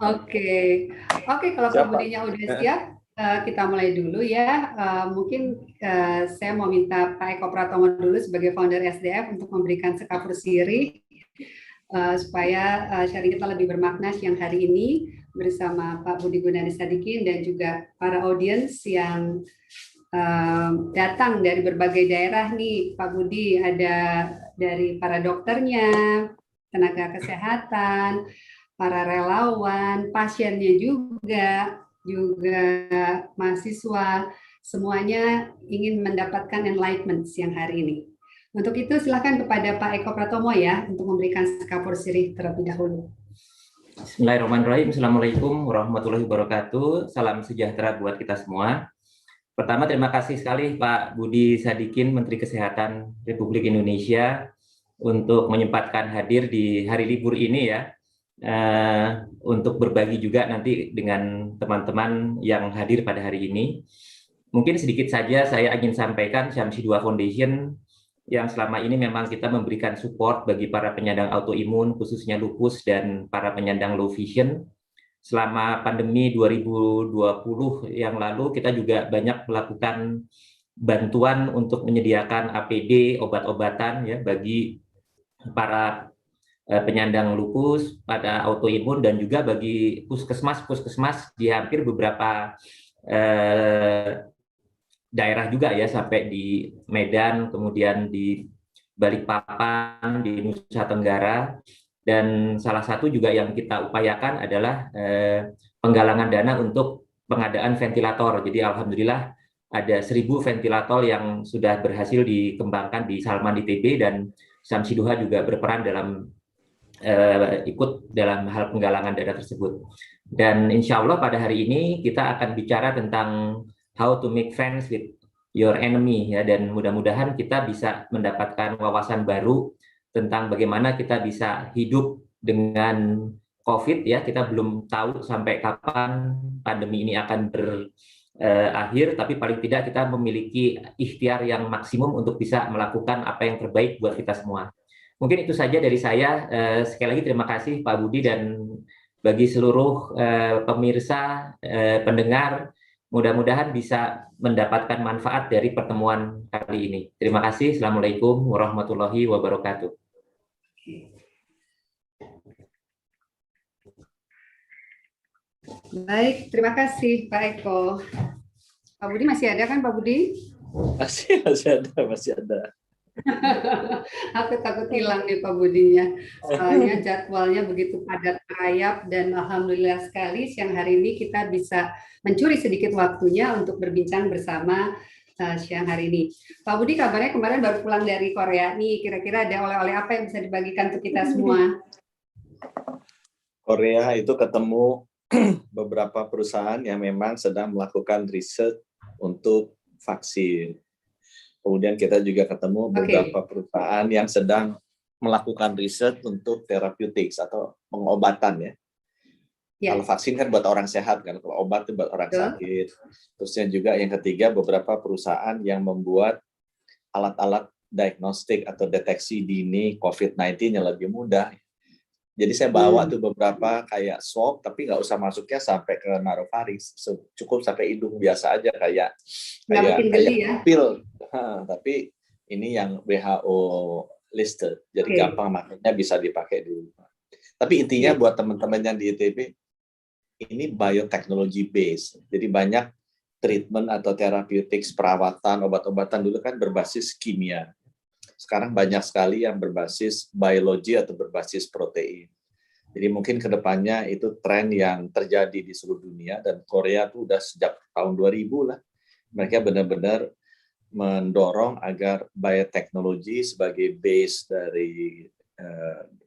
Oke, oke kalau Pak Siapa? Budinya udah siap, kita mulai dulu ya. Mungkin saya mau minta Pak Eko Pratomo dulu sebagai founder SDF untuk memberikan sekapur siri supaya sharing kita lebih bermakna siang hari ini bersama Pak Budi Gunadi Sadikin dan juga para audiens yang datang dari berbagai daerah nih, Pak Budi. Ada dari para dokternya, tenaga kesehatan, para relawan, pasiennya juga mahasiswa, semuanya ingin mendapatkan enlightenment siang hari ini. Untuk itu silakan kepada Pak Eko Pratomo ya untuk memberikan sekapur sirih terlebih dahulu. Bismillahirrahmanirrahim. Assalamualaikum warahmatullahi wabarakatuh. Salam sejahtera buat kita semua. Pertama, terima kasih sekali Pak Budi Sadikin, Menteri Kesehatan Republik Indonesia, untuk menyempatkan hadir di hari libur ini ya, untuk berbagi juga nanti dengan teman-teman yang hadir pada hari ini. Mungkin sedikit saja saya ingin sampaikan Syamsi 2 Foundation yang selama ini memang kita memberikan support bagi para penyandang autoimun, khususnya lupus dan para penyandang low vision. Selama pandemi 2020 yang lalu, kita juga banyak melakukan bantuan untuk menyediakan APD, obat-obatan ya bagi para penyandang lupus, pada autoimun, dan juga bagi puskesmas di hampir beberapa daerah juga ya, sampai di Medan, kemudian di Balikpapan, di Nusa Tenggara. Dan salah satu juga yang kita upayakan adalah penggalangan dana untuk pengadaan ventilator. Jadi alhamdulillah ada 1.000 ventilator yang sudah berhasil dikembangkan di Salman ITB, dan Syamsi Duha juga berperan dalam ikut dalam hal penggalangan dana tersebut. Dan insya Allah pada hari ini kita akan bicara tentang how to make friends with your enemy ya, dan mudah-mudahan kita bisa mendapatkan wawasan baru tentang bagaimana kita bisa hidup dengan COVID ya. Kita belum tahu sampai kapan pandemi ini akan berakhir, tapi paling tidak kita memiliki ikhtiar yang maksimum untuk bisa melakukan apa yang terbaik buat kita semua. Mungkin itu saja dari saya. Sekali lagi terima kasih Pak Budi, dan bagi seluruh pemirsa, pendengar, mudah-mudahan bisa mendapatkan manfaat dari pertemuan kali ini. Terima kasih. Assalamualaikum warahmatullahi wabarakatuh. Baik, terima kasih Pak Eko. Pak Budi masih ada kan Pak Budi? Masih ada. Aku takut hilang nih Pak Budinya. Soalnya jadwalnya begitu padat merayap, dan alhamdulillah sekali siang hari ini kita bisa mencuri sedikit waktunya untuk berbincang bersama siang hari ini. Pak Budi, kabarnya kemarin baru pulang dari Korea nih. Kira-kira ada oleh-oleh apa yang bisa dibagikan untuk kita semua? Korea itu ketemu beberapa perusahaan yang memang sedang melakukan riset untuk vaksin. Kemudian kita juga ketemu beberapa perusahaan yang sedang melakukan riset untuk therapeutics atau pengobatan ya. Kalau vaksin kan buat orang sehat kan, kalau obat itu buat orang sakit. Terusnya juga yang ketiga, beberapa perusahaan yang membuat alat-alat diagnostik atau deteksi dini COVID-19 yang lebih mudah. Jadi saya bawa tuh beberapa kayak swab, tapi nggak usah masuknya sampai ke narofaring, cukup sampai hidung biasa aja kayak pil. Tapi ini yang WHO listed, jadi gampang makanya bisa dipakai di rumah. Tapi intinya buat teman-teman yang di ITB, ini biotechnology base. Jadi banyak treatment atau therapeutics, perawatan, obat-obatan dulu kan berbasis kimia. Sekarang banyak sekali yang berbasis biologi atau berbasis protein. Jadi mungkin ke depannya itu tren yang terjadi di seluruh dunia, dan Korea tuh udah sejak tahun 2000 lah. Mereka benar-benar mendorong agar biotechnology sebagai base dari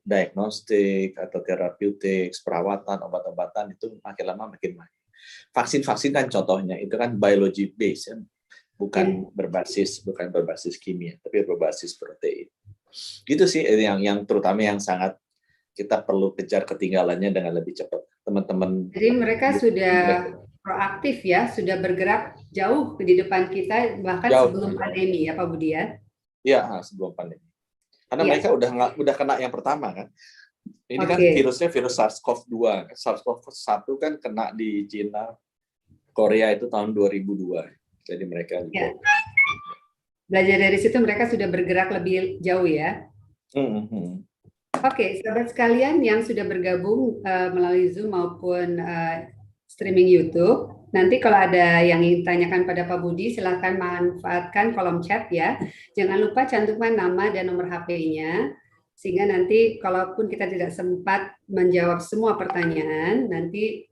diagnostik atau therapeutics, perawatan, obat-obatan itu makin lama makin makin. Vaksin-vaksin kan contohnya, itu kan biology base ya. bukan berbasis kimia, tapi berbasis protein. Gitu sih yang terutama yang sangat kita perlu kejar ketinggalannya dengan lebih cepat, teman-teman. Jadi mereka sudah proaktif ya, sudah bergerak jauh di depan kita, bahkan sebelum pandemi ya Pak Budi ya? Iya, sebelum pandemi. Karena mereka udah kena yang pertama kan. Ini kan virusnya virus SARS-CoV-2. SARS-CoV-1 kan kena di Cina, Korea itu tahun 2002. Jadi mereka juga. Belajar dari situ mereka sudah bergerak lebih jauh ya. Oke, sahabat sekalian yang sudah bergabung melalui Zoom maupun streaming YouTube, nanti kalau ada yang ingin tanyakan pada Pak Budi, silahkan manfaatkan kolom chat ya. Jangan lupa cantumkan nama dan nomor HP-nya, sehingga nanti kalaupun kita tidak sempat menjawab semua pertanyaan, nanti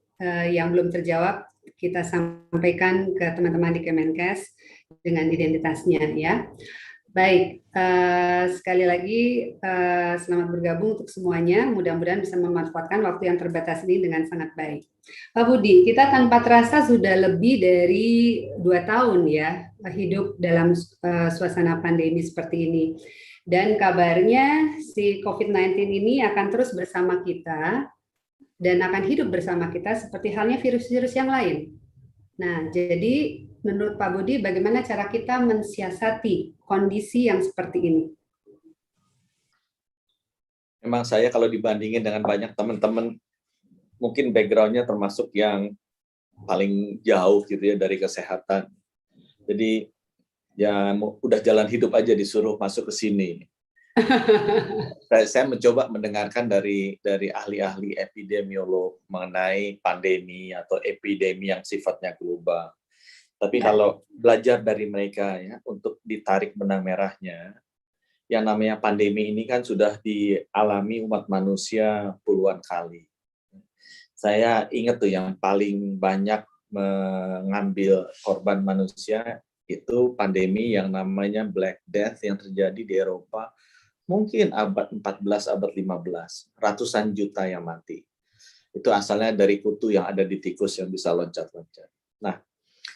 yang belum terjawab kita sampaikan ke teman-teman di Kemenkes dengan identitasnya ya. Baik, sekali lagi selamat bergabung untuk semuanya. Mudah-mudahan bisa memanfaatkan waktu yang terbatas ini dengan sangat baik. Pak Budi, kita tanpa terasa sudah lebih dari 2 tahun ya hidup dalam suasana pandemi seperti ini. Dan kabarnya si COVID-19 ini akan terus bersama kita dan akan hidup bersama kita seperti halnya virus-virus yang lain. Nah, jadi menurut Pak Budi, bagaimana cara kita mensiasati kondisi yang seperti ini? Memang saya kalau dibandingin dengan banyak teman-teman, mungkin background-nya termasuk yang paling jauh gitu ya dari kesehatan. Jadi ya udah jalan hidup aja disuruh masuk ke sini. Saya mencoba mendengarkan dari ahli-ahli epidemiolog mengenai pandemi atau epidemi yang sifatnya global. Tapi kalau belajar dari mereka ya untuk ditarik benang merahnya, yang namanya pandemi ini kan sudah dialami umat manusia puluhan kali. Saya ingat tuh yang paling banyak mengambil korban manusia itu pandemi yang namanya Black Death yang terjadi di Eropa. Mungkin abad 14, abad 15, ratusan juta yang mati. Itu asalnya dari kutu yang ada di tikus yang bisa loncat-loncat. Nah,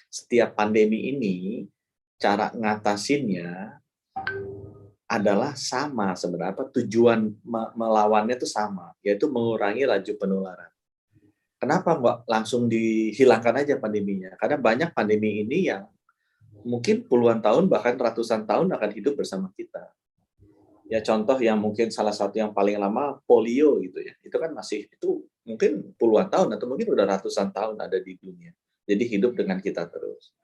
setiap pandemi ini, cara ngatasinnya adalah sama sebenarnya. Tujuan melawannya itu sama, yaitu mengurangi laju penularan. Kenapa nggak langsung dihilangkan aja pandeminya? Karena banyak pandemi ini yang mungkin puluhan tahun, bahkan ratusan tahun akan hidup bersama kita. Ya contoh yang mungkin salah satu yang paling lama polio gitu ya, itu kan masih itu mungkin puluhan tahun atau mungkin udah ratusan tahun ada di dunia, jadi hidup dengan kita terus.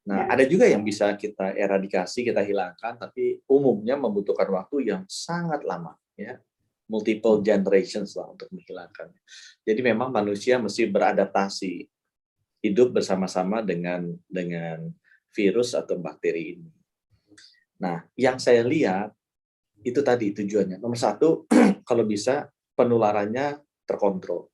Nah ada juga yang bisa kita eradikasi, kita hilangkan, tapi umumnya membutuhkan waktu yang sangat lama ya, multiple generations lah untuk menghilangkannya. Jadi memang manusia mesti beradaptasi hidup bersama-sama dengan virus atau bakteri ini. Nah yang saya lihat itu tadi tujuannya. Nomor satu, kalau bisa penularannya terkontrol.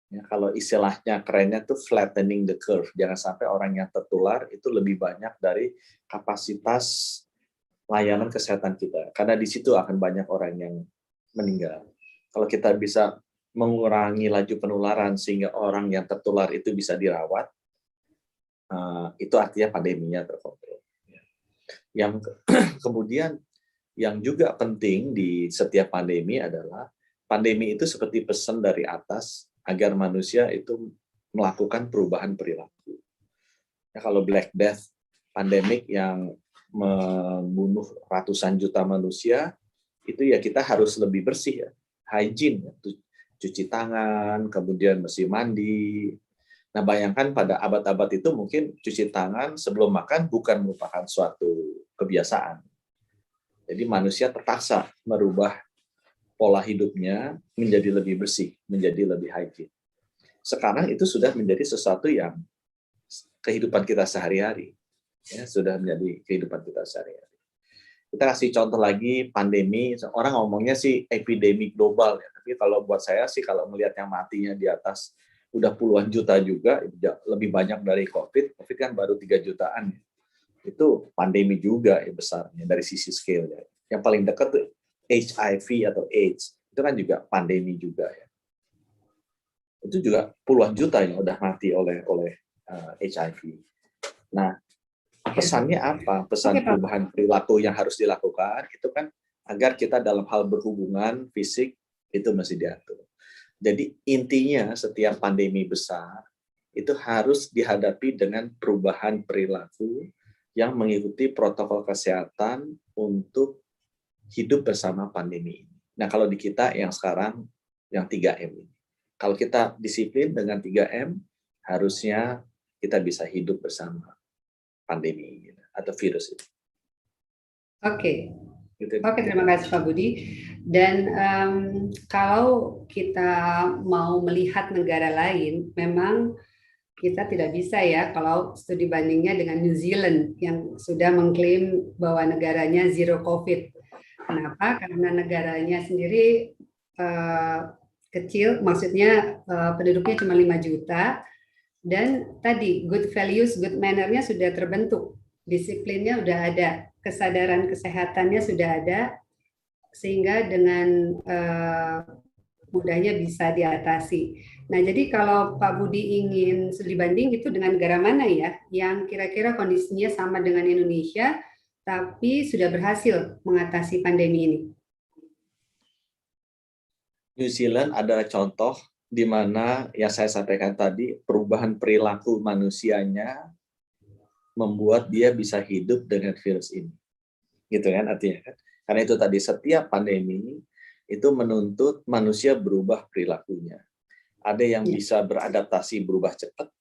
Ya, kalau istilahnya kerennya tuh flattening the curve. Jangan sampai orang yang tertular itu lebih banyak dari kapasitas layanan kesehatan kita. Karena di situ akan banyak orang yang meninggal. Kalau kita bisa mengurangi laju penularan sehingga orang yang tertular itu bisa dirawat, itu artinya pandeminya terkontrol. Yang kemudian yang juga penting di setiap pandemi adalah pandemi itu seperti pesan dari atas agar manusia itu melakukan perubahan perilaku. Ya, kalau Black Death, pandemik yang membunuh ratusan juta manusia, itu ya kita harus lebih bersih ya, hygiene, ya. Cuci tangan, kemudian mesti mandi. Nah bayangkan pada abad-abad itu mungkin cuci tangan sebelum makan bukan merupakan suatu kebiasaan. Jadi manusia terpaksa merubah pola hidupnya menjadi lebih bersih, menjadi lebih hygiene. Sekarang itu sudah menjadi sesuatu yang kehidupan kita sehari-hari. Ya, sudah menjadi kehidupan kita sehari-hari. Kita kasih contoh lagi pandemi, orang ngomongnya sih epidemi global ya. Tapi kalau buat saya sih kalau melihat yang matinya di atas udah puluhan juta juga, lebih banyak dari COVID. COVID kan baru 3 jutaan ya. Itu pandemi juga ya besarnya dari sisi scale ya. Yang paling dekat tuh HIV atau AIDS, itu kan juga pandemi juga ya. Itu juga puluhan juta yang udah mati oleh HIV. Nah, pesannya apa? Pesan perubahan perilaku yang harus dilakukan itu kan agar kita dalam hal berhubungan fisik itu masih diatur. Jadi intinya setiap pandemi besar itu harus dihadapi dengan perubahan perilaku yang mengikuti protokol kesehatan untuk hidup bersama pandemi ini. Nah, kalau di kita yang sekarang yang 3M ini. Kalau kita disiplin dengan 3M, harusnya kita bisa hidup bersama pandemi ini atau virus itu. Oke. Gitu. Oke, terima kasih Pak Budi. Dan kalau kita mau melihat negara lain, memang kita tidak bisa ya kalau studi bandingnya dengan New Zealand yang sudah mengklaim bahwa negaranya zero COVID. Kenapa? Karena negaranya sendiri kecil, maksudnya penduduknya cuma 5 juta, dan tadi good values, good manner-nya sudah terbentuk, disiplinnya sudah ada, kesadaran kesehatannya sudah ada, sehingga dengan mudahnya bisa diatasi. Nah, jadi kalau Pak Budi ingin studi banding itu dengan negara mana ya, yang kira-kira kondisinya sama dengan Indonesia, tapi sudah berhasil mengatasi pandemi ini? New Zealand adalah contoh di mana yang saya sampaikan tadi, perubahan perilaku manusianya membuat dia bisa hidup dengan virus ini. Gitu kan artinya kan? Karena itu tadi setiap pandemi itu menuntut manusia berubah perilakunya. Ada yang bisa beradaptasi berubah cepat,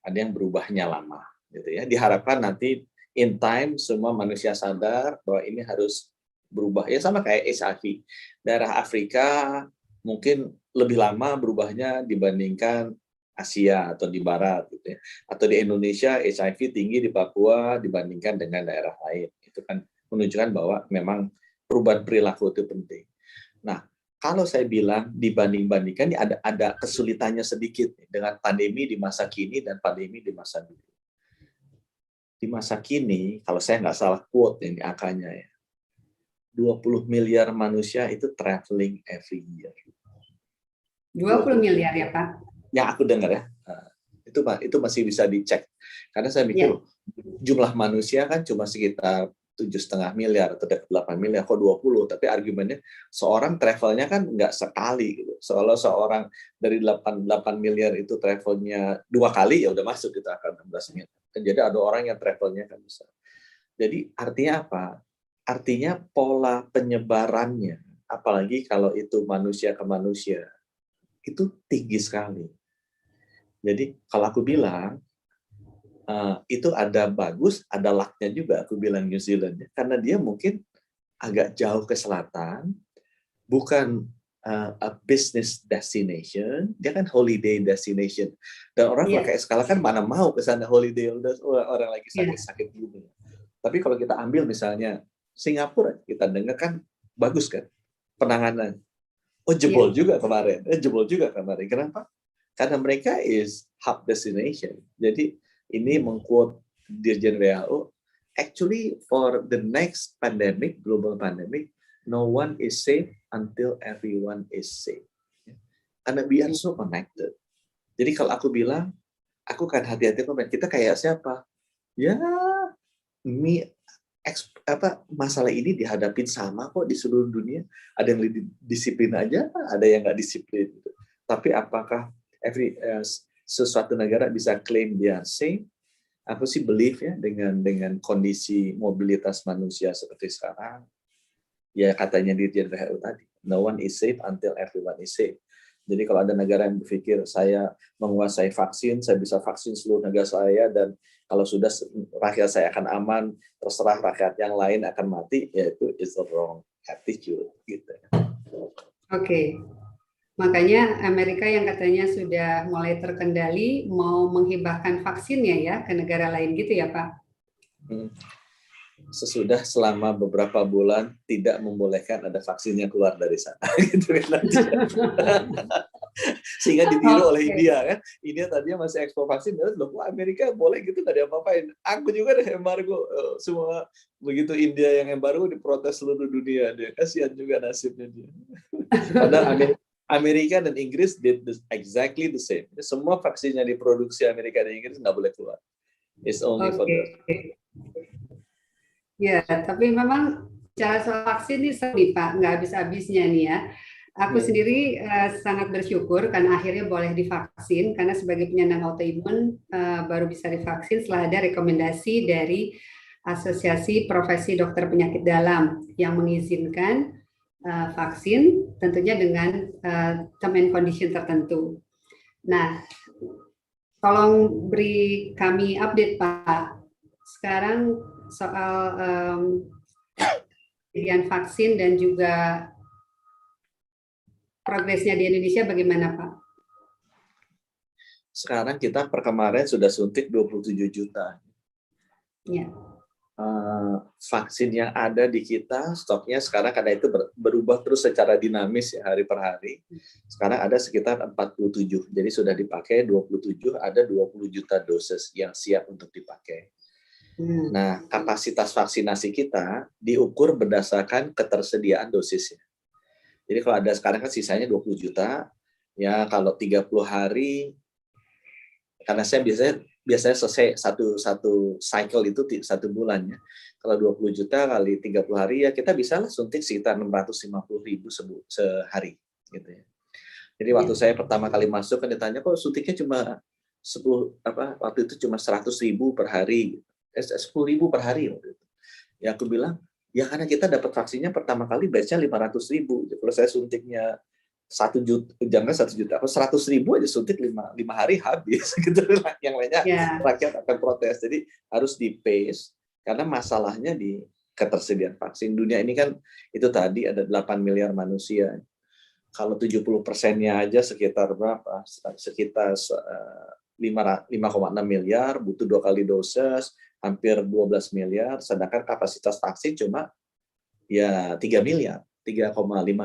ada yang berubahnya lama, gitu ya. Diharapkan nanti in time semua manusia sadar bahwa ini harus berubah. Ya sama kayak HIV. Daerah Afrika mungkin lebih lama berubahnya dibandingkan Asia atau di Barat, gitu ya. Atau di Indonesia HIV tinggi di Papua dibandingkan dengan daerah lain. Itu kan menunjukkan bahwa memang perubahan perilaku itu penting. Nah, kalau saya bilang dibanding-bandingkan, ini ada kesulitannya sedikit dengan pandemi di masa kini dan pandemi di masa dulu. Di masa kini, kalau saya nggak salah quote ini angkanya ya, 20 miliar manusia itu traveling every year. 20 miliar ya Pak? Yang aku dengar ya, itu masih bisa dicek. Karena saya mikir jumlah manusia kan cuma sekitar 7,5 miliar atau 8 miliar, kok 20, tapi argumennya seorang travelnya kan nggak sekali gitu. Seorang dari 8 miliar itu travelnya 2 kali, ya udah masuk kita akan 16 miliar. Jadi ada orang yang travelnya kan besar. Jadi artinya apa? Artinya pola penyebarannya, apalagi kalau itu manusia ke manusia, itu tinggi sekali. Jadi kalau aku bilang, itu ada bagus, ada luck-nya juga, aku bilang New Zealand. Karena dia mungkin agak jauh ke selatan, bukan a business destination, dia kan holiday destination. Dan orang kalau kayak skala kan mana mau ke sana holiday, udah orang lagi sakit-sakit gitu. Tapi kalau kita ambil misalnya Singapura, kita dengar kan bagus kan penanganan. Oh jebol juga kemarin, Kenapa? Karena mereka is hub destination. Jadi ini mengquote Dirjen WHO, actually for the next pandemic, global pandemic, no one is safe until everyone is safe. Karena we are so connected. Jadi kalau aku bilang, aku kan hati-hati komen, kita kayak siapa? Ya, masalah ini dihadapin sama kok di seluruh dunia. Ada yang lebih disiplin aja, ada yang nggak disiplin. Tapi apakah sesuatu negara bisa klaim dia safe? Aku sih believe ya dengan kondisi mobilitas manusia seperti sekarang, ya katanya Dirjen WHO tadi, no one is safe until everyone is safe. Jadi kalau ada negara yang berpikir saya menguasai vaksin, saya bisa vaksin seluruh negara saya, dan kalau sudah rakyat saya akan aman, terserah rakyat yang lain akan mati, ya itu is the wrong attitude. Gitu. Oke. Makanya Amerika yang katanya sudah mulai terkendali mau menghibahkan vaksinnya ya ke negara lain gitu ya Pak? Sesudah selama beberapa bulan tidak membolehkan ada vaksin yang keluar dari sana. Gitu kan. Sehingga ditiru oleh India kan. India tadinya masih ekspor vaksin, loh Amerika boleh gitu nggak ada apa-apain. Aku juga deh embargo semua, begitu India yang embargo diprotes seluruh dunia, dia kasihan juga nasibnya dia. Padahal Amerika dan Inggris did exactly the same. Semua vaksin yang diproduksi Amerika dan Inggris nggak boleh keluar. It's only for the... Ya, tapi memang cara soal vaksin ini seru Pak, nggak habis-habisnya nih ya. Aku sendiri sangat bersyukur karena akhirnya boleh divaksin, karena sebagai penyandang autoimun baru bisa divaksin setelah ada rekomendasi dari Asosiasi Profesi Dokter Penyakit Dalam yang mengizinkan vaksin, tentunya dengan term and condition tertentu. Nah, tolong beri kami update Pak. Sekarang soal pilihan vaksin dan juga progresnya di Indonesia bagaimana Pak? Sekarang kita per kemarin sudah suntik 27 juta. Ya. Vaksin yang ada di kita stoknya sekarang karena itu berubah terus secara dinamis ya hari per hari. Sekarang ada sekitar 47. Jadi sudah dipakai 27, ada 20 juta dosis yang siap untuk dipakai. Nah, kapasitas vaksinasi kita diukur berdasarkan ketersediaan dosisnya. Jadi kalau ada sekarang kan sisanya 20 juta, ya kalau 30 hari, karena saya biasanya selesai satu cycle itu 1 bulan ya. Kalau 20 juta kali 30 hari ya kita bisa lah suntik sekitar 650.000 sehari gitu ya. Jadi waktu saya pertama kali masuk kan ditanya kok suntiknya cuma 10 waktu itu cuma 100.000 per hari. 10.000 per hari waktu itu. Ya aku bilang ya karena kita dapat vaksinnya pertama kali batch-nya 500.000. Kalau saya suntiknya 1 juta, jangan 1 juta, kalau 100.000 aja suntik 5 hari habis gitu. Yang lainnya rakyat akan protes. Jadi harus di pace karena masalahnya di ketersediaan vaksin. Dunia ini kan itu tadi ada 8 miliar manusia. Kalau 70%-nya aja sekitar berapa? Sekitar 5,6 miliar, butuh 2 kali dosis, hampir 12 miliar, sedangkan kapasitas vaksin cuma ya 3 miliar, 3,5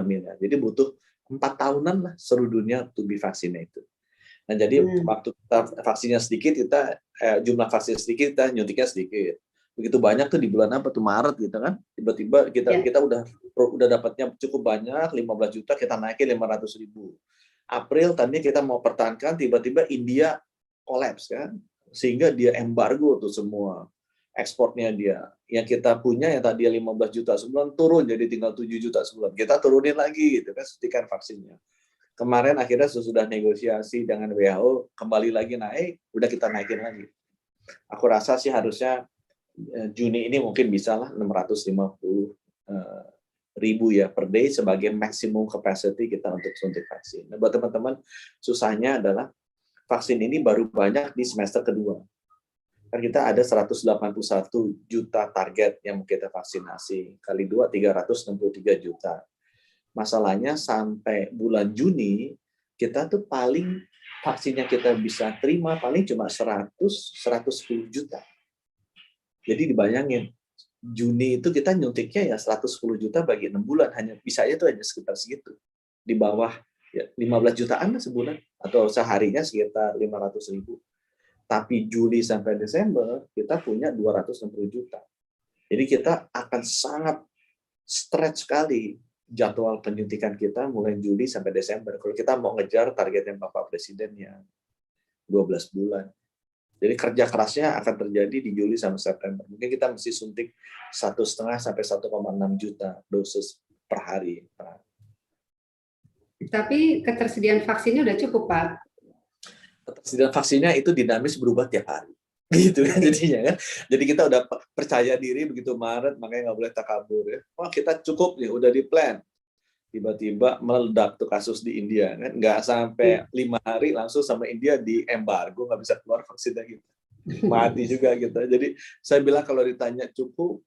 miliar. Jadi butuh 4 tahunan lah seluruh dunia to be vaccinated. Nah jadi waktu kita vaksinnya sedikit, kita jumlah vaksin sedikit, kita nyuntiknya sedikit. Begitu banyak tuh di bulan apa tuh Maret gitu kan, tiba-tiba kita udah dapatnya cukup banyak, 15 juta kita naikin 500.000. April tadinya kita mau pertahankan, tiba-tiba India kolaps kan, sehingga dia embargo tuh semua ekspornya dia. Yang kita punya yang tadi 15 juta sebulan turun jadi tinggal 7 juta sebulan. Kita turunin lagi gitu kan suntikan vaksinnya. Kemarin akhirnya sesudah negosiasi dengan WHO kembali lagi naik, udah kita naikin lagi. Aku rasa sih harusnya Juni ini mungkin bisa lah 650.000 ya per day sebagai maksimum capacity kita untuk suntik vaksin. Nah, buat teman-teman susahnya adalah vaksin ini baru banyak di semester kedua. Kan kita ada 181 juta target yang mau kita vaksinasi. Kali 2, 363 juta. Masalahnya sampai bulan Juni, kita tuh paling vaksinnya kita bisa terima paling cuma 100-110 juta. Jadi dibayangin, Juni itu kita nyuntiknya ya 110 juta bagi 6 bulan. Bisa aja tuh hanya sekitar segitu. Di bawah ya, 15 jutaan lah sebulan. Atau seharinya sekitar 500.000. Tapi Juli sampai Desember kita punya 260 juta. Jadi kita akan sangat stretch sekali jadwal penyuntikan kita mulai Juli sampai Desember. Kalau kita mau ngejar targetnya Bapak Presiden yang 12 bulan. Jadi kerja kerasnya akan terjadi di Juli sampai September. Mungkin kita mesti suntik 1,5 sampai 1,6 juta dosis per hari. Tapi ketersediaan vaksinnya udah cukup, Pak? Ketersediaan vaksinnya itu dinamis berubah tiap hari. Gitu kan jadinya kan. Jadi kita udah percaya diri begitu Maret, makanya nggak boleh takabur ya. Wah kita cukup nih, udah di plan. Tiba-tiba meledak tuh kasus di India kan, nggak sampai 5 hari langsung sama India di embargo, nggak bisa keluar vaksinnya gitu, mati juga gitu. Jadi saya bilang kalau ditanya cukup,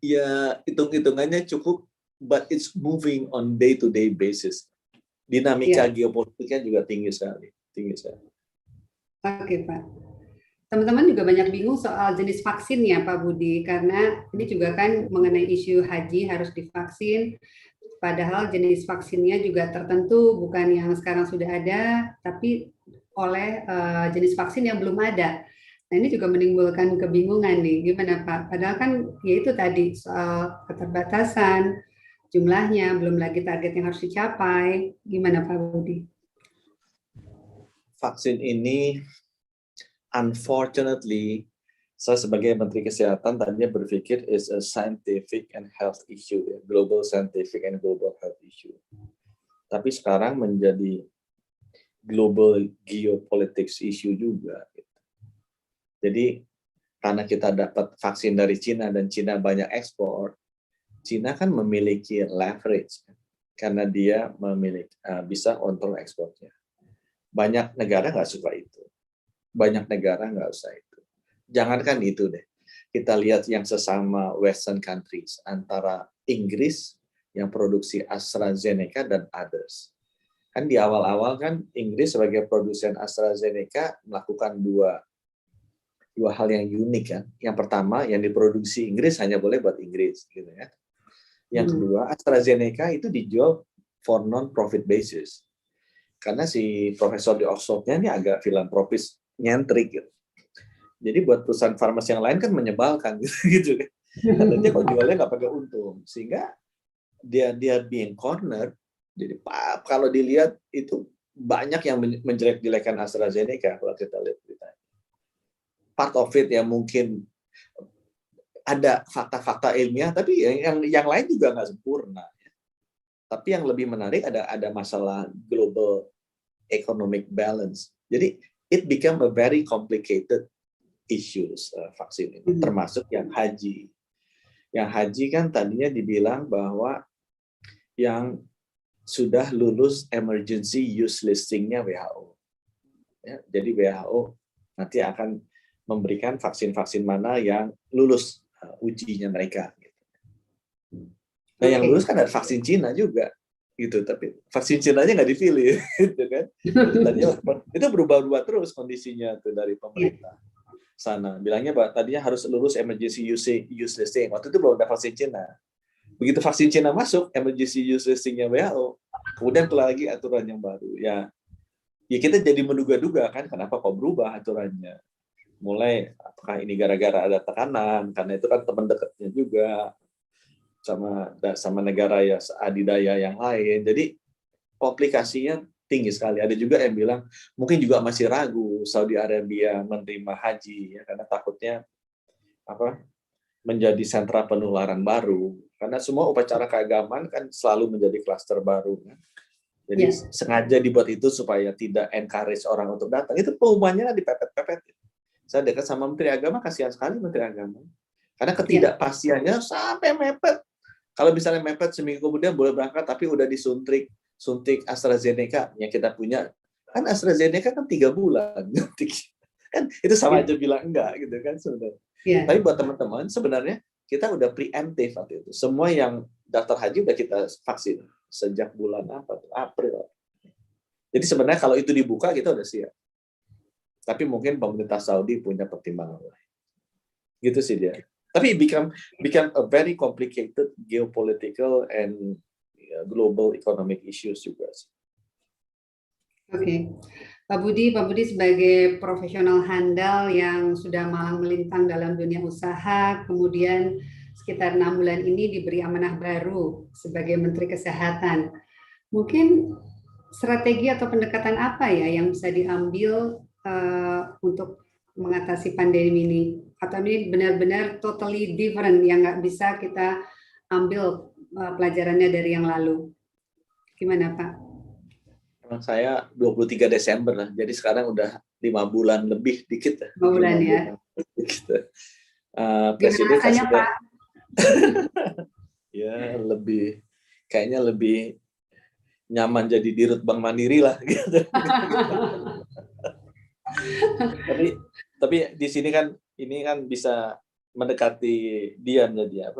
ya hitung-hitungannya cukup, but it's moving on day-to-day basis. Dinamika geopolitiknya juga tinggi sekali. Oke Pak. Teman-teman juga banyak bingung soal jenis vaksinnya Pak Budi, karena ini juga kan mengenai isu haji harus divaksin. Padahal jenis vaksinnya juga tertentu, bukan yang sekarang sudah ada, tapi oleh jenis vaksin yang belum ada. Nah ini juga menimbulkan kebingungan nih, gimana Pak? Padahal kan ya itu tadi soal keterbatasan, jumlahnya, belum lagi target yang harus dicapai. Gimana Pak Budi? Vaksin ini, unfortunately, saya sebagai Menteri Kesehatan tadinya berpikir is a scientific and health issue, ya, global scientific and global health issue. Tapi sekarang menjadi global geopolitics issue juga. Jadi karena kita dapat vaksin dari Cina dan Cina banyak ekspor, Cina kan memiliki leverage. karena dia memiliki bisa kontrol ekspornya. Banyak negara nggak suka itu. Banyak negara nggak usah itu. Jangankan itu deh. Kita lihat yang sesama Western countries, antara Inggris yang produksi AstraZeneca dan others. Kan di awal-awal kan Inggris sebagai produsen AstraZeneca melakukan dua hal yang unik kan. Yang pertama, yang diproduksi Inggris hanya boleh buat Inggris, gitu ya. Yang kedua, AstraZeneca itu dijual for non-profit basis. Karena si profesor di Oxford-nya ini agak filantropis, nyentrik gitu. Jadi buat perusahaan farmasi yang lain kan menyebalkan gitu kan. Katanya kok jualnya nggak pakai untung, sehingga dia being corner. Jadi kalau dilihat itu banyak yang menjelek-jelekan AstraZeneca kalau kita lihat beritanya. Part of it ya mungkin ada fakta-fakta ilmiah, tapi yang lain juga nggak sempurna. Tapi yang lebih menarik ada masalah global economic balance. Jadi it become a very complicated issues vaksin ini, termasuk yang haji. Yang haji kan tadinya dibilang bahwa yang sudah lulus emergency use listing-nya WHO. Ya, jadi WHO nanti akan memberikan vaksin-vaksin mana yang lulus ujinya mereka. Nah, yang lulus kan ada vaksin Cina juga, gitu. Tapi vaksin Cina-nya nggak dipilih, gitu kan? Itu berubah-ubah terus kondisinya tuh dari pemerintah sana. Bilangnya bahwa tadinya harus lulus emergency use listing. Waktu itu belum ada vaksin Cina. Begitu vaksin Cina masuk emergency use listing-nya WHO, kemudian keluar lagi aturan yang baru. Ya kita jadi menduga-duga kan kenapa kok berubah aturannya. Mulai apakah ini gara-gara ada tekanan, karena itu kan teman dekatnya juga sama negara ya adidaya yang lain. Jadi komplikasinya tinggi sekali. Ada juga yang bilang mungkin juga masih ragu Saudi Arabia menerima haji ya, karena takutnya menjadi sentra penularan baru. Karena semua upacara keagamaan kan selalu menjadi klaster baru kan. Jadi sengaja dibuat itu supaya tidak encourage orang untuk datang. Itu pengumumannya dipepet-pepet. Saya dekat sama Menteri Agama, kasihan sekali Menteri Agama. Karena ketidakpastiannya sampai mepet. Kalau misalnya mepet seminggu kemudian boleh berangkat, tapi udah suntik AstraZeneca yang kita punya. Kan AstraZeneca kan 3 bulan. Kan itu sama aja bilang enggak gitu kan sebenarnya. Tapi buat teman-teman, sebenarnya kita udah preemptive waktu itu. Semua yang daftar haji udah kita vaksin sejak bulan April. Jadi sebenarnya kalau itu dibuka kita udah siap. Tapi mungkin pemerintah Saudi punya pertimbangan lain. Gitu sih dia. Tapi become a very complicated geopolitical and global economic issues juga. Oke. Pak Budi sebagai profesional handal yang sudah malang melintang dalam dunia usaha, kemudian sekitar 6 bulan ini diberi amanah baru sebagai Menteri Kesehatan. Mungkin strategi atau pendekatan apa ya yang bisa diambil untuk mengatasi pandemi ini? Atau ini benar-benar totally different yang nggak bisa kita ambil pelajarannya dari yang lalu? Gimana Pak? Saya 23 Desember lah, jadi sekarang udah 5 bulan lebih dikit. 5 bulan ya. Presiden rasanya, Pak? Ya kayaknya lebih nyaman jadi dirut Bank Mandiri lah gitu. tapi di sini kan ini kan bisa mendekati dia menjadi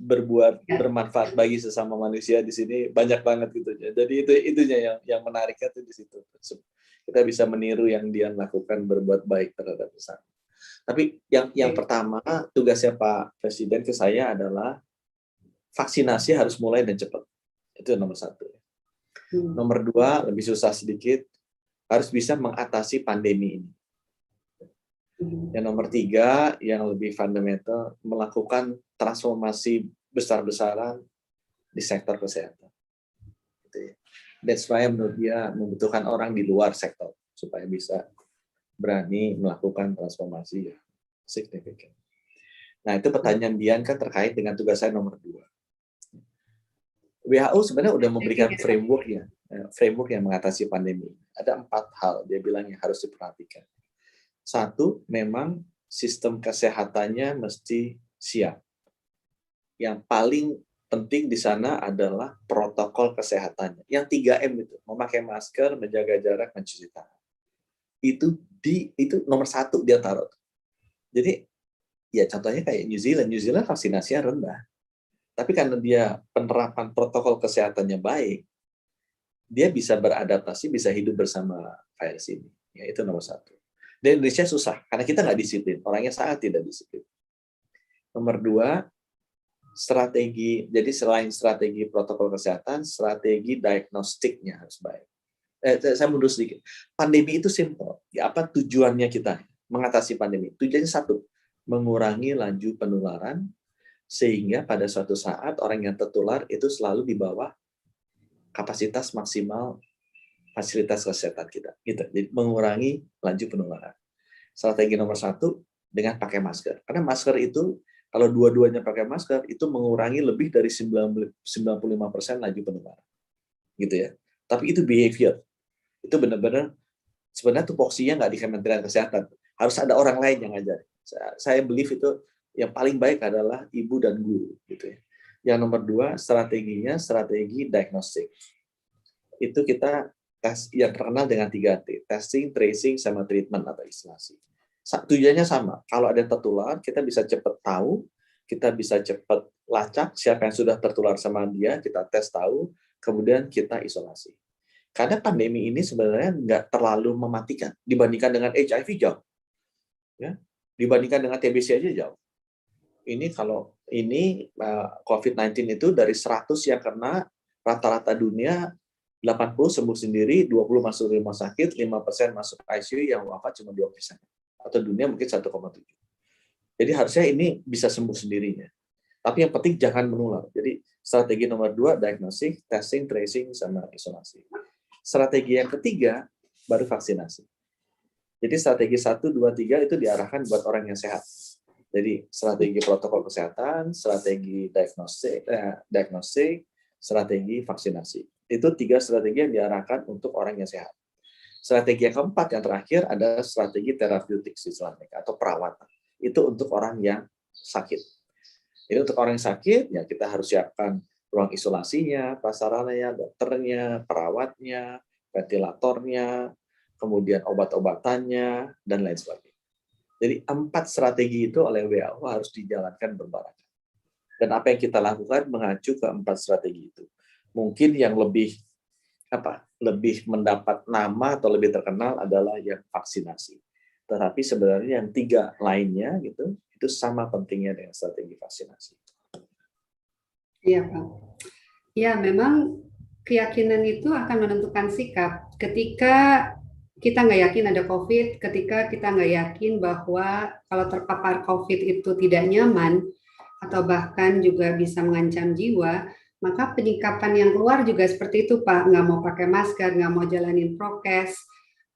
berbuat bermanfaat bagi sesama manusia di sini banyak banget gitu. Jadi itunya yang menariknya tuh di situ. Kita bisa meniru yang dia lakukan, berbuat baik terhadap sesama. Tapi yang pertama tugasnya Pak Presiden ke saya adalah vaksinasi harus mulai dan cepat. Itu nomor 1. Nomor 2 lebih susah sedikit, harus bisa mengatasi pandemi ini. Yang nomor 3 yang lebih fundamental, melakukan transformasi besar-besaran di sektor kesehatan. That's why menurut dia membutuhkan orang di luar sektor supaya bisa berani melakukan transformasi yang signifikan. Nah, itu pertanyaan Dian kan terkait dengan tugas saya nomor 2. WHO sebenarnya udah memberikan framework yang mengatasi pandemi. Ada 4 hal dia bilang yang harus diperhatikan. 1, memang sistem kesehatannya mesti siap. Yang paling penting di sana adalah protokol kesehatannya. Yang 3M itu, memakai masker, menjaga jarak, mencuci tangan. Itu nomor 1 dia taruh. Jadi ya contohnya kayak New Zealand. New Zealand vaksinasinya rendah. Tapi karena dia penerapan protokol kesehatannya baik, dia bisa beradaptasi, bisa hidup bersama virus ini. Ya, itu nomor 1. Di Indonesia susah, karena kita nggak disiplin. Orangnya sangat tidak disiplin. Nomor 2, strategi. Jadi selain strategi protokol kesehatan, strategi diagnostiknya harus baik. Saya mundur sedikit. Pandemi itu simple. Ya, apa tujuannya kita mengatasi pandemi? Tujuannya 1, mengurangi laju penularan, sehingga pada suatu saat orang yang tertular itu selalu di bawah kapasitas maksimal fasilitas kesehatan kita. Gitu. Jadi mengurangi laju penularan. Strategi nomor 1 dengan pakai masker. Karena masker itu, kalau dua-duanya pakai masker, itu mengurangi lebih dari 95% laju penularan. Gitu ya. Tapi itu behavior. Itu benar-benar, sebenarnya tupoksinya nggak di Kementerian Kesehatan. Harus ada orang lain yang ngajar. Saya believe itu yang paling baik adalah ibu dan guru. Gitu ya. Yang nomor 2, strateginya strategi diagnostik. Itu kita yang terkenal dengan 3T, testing, tracing, sama treatment atau isolasi. Tujuannya sama. Kalau ada yang tertular, kita bisa cepat tahu, kita bisa cepat lacak siapa yang sudah tertular sama dia, kita tes tahu, kemudian kita isolasi. Karena pandemi ini sebenarnya nggak terlalu mematikan dibandingkan dengan HIV jauh, ya, dibandingkan dengan TBC aja jauh. Ini kalau ini COVID-19 itu dari 100 yang kena, rata-rata dunia 80 sembuh sendiri, 20 masuk rumah sakit, 5% masuk ICU, yang wafat cuma 2%. Atau dunia mungkin 1,7. Jadi harusnya ini bisa sembuh sendirinya. Tapi yang penting jangan menular. Jadi strategi nomor 2, diagnostik, testing, tracing, sama isolasi. Strategi yang ketiga, baru vaksinasi. Jadi strategi 1, 2, 3 itu diarahkan buat orang yang sehat. Jadi strategi protokol kesehatan, strategi diagnostik, strategi vaksinasi. Itu 3 strategi yang diarahkan untuk orang yang sehat. Strategi yang keempat, yang terakhir, adalah strategi terapeutik istilahnya, atau perawatan. Itu untuk orang yang sakit. Jadi untuk orang yang sakit, ya kita harus siapkan ruang isolasinya, prasarananya, dokternya, perawatnya, ventilatornya, kemudian obat-obatannya, dan lain sebagainya. Jadi 4 strategi itu oleh WHO harus dijalankan berbarengan. Dan apa yang kita lakukan mengacu ke 4 strategi itu. Mungkin yang lebih mendapat nama atau lebih terkenal adalah yang vaksinasi. Tetapi sebenarnya yang 3 lainnya gitu, itu sama pentingnya dengan strategi vaksinasi. Iya, Pak. Ya, memang keyakinan itu akan menentukan sikap. Ketika kita nggak yakin ada COVID, ketika kita nggak yakin bahwa kalau terpapar COVID itu tidak nyaman, atau bahkan juga bisa mengancam jiwa, maka penyikapan yang keluar juga seperti itu, Pak. Nggak mau pakai masker, nggak mau jalanin prokes.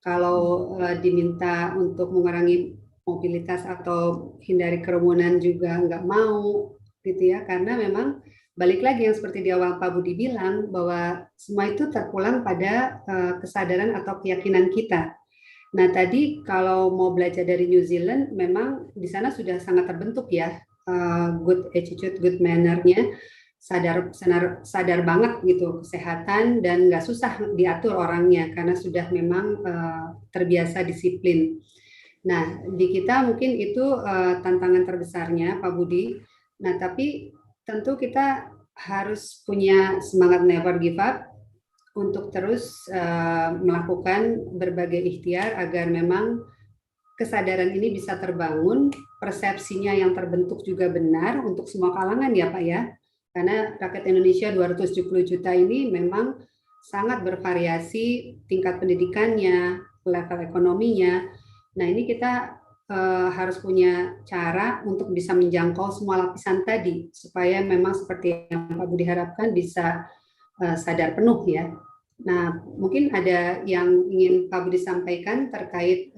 Kalau diminta untuk mengurangi mobilitas atau hindari kerumunan juga nggak mau, gitu ya. Karena memang balik lagi yang seperti di awal Pak Budi bilang, bahwa semua itu terpulang pada kesadaran atau keyakinan kita. Nah, tadi kalau mau belajar dari New Zealand, memang di sana sudah sangat terbentuk ya, good attitude, good manner-nya, sadar banget gitu kesehatan, dan nggak susah diatur orangnya karena sudah memang terbiasa disiplin. Nah, di kita mungkin itu tantangan terbesarnya, Pak Budi. Nah, tapi tentu kita harus punya semangat never give up untuk terus melakukan berbagai ikhtiar agar memang kesadaran ini bisa terbangun, persepsinya yang terbentuk juga benar untuk semua kalangan ya Pak ya. Karena rakyat Indonesia 270 juta ini memang sangat bervariasi tingkat pendidikannya, level ekonominya. Nah, ini kita harus punya cara untuk bisa menjangkau semua lapisan tadi, supaya memang seperti yang Pak Budi harapkan bisa sadar penuh ya. Nah, mungkin ada yang ingin Pak Budi sampaikan terkait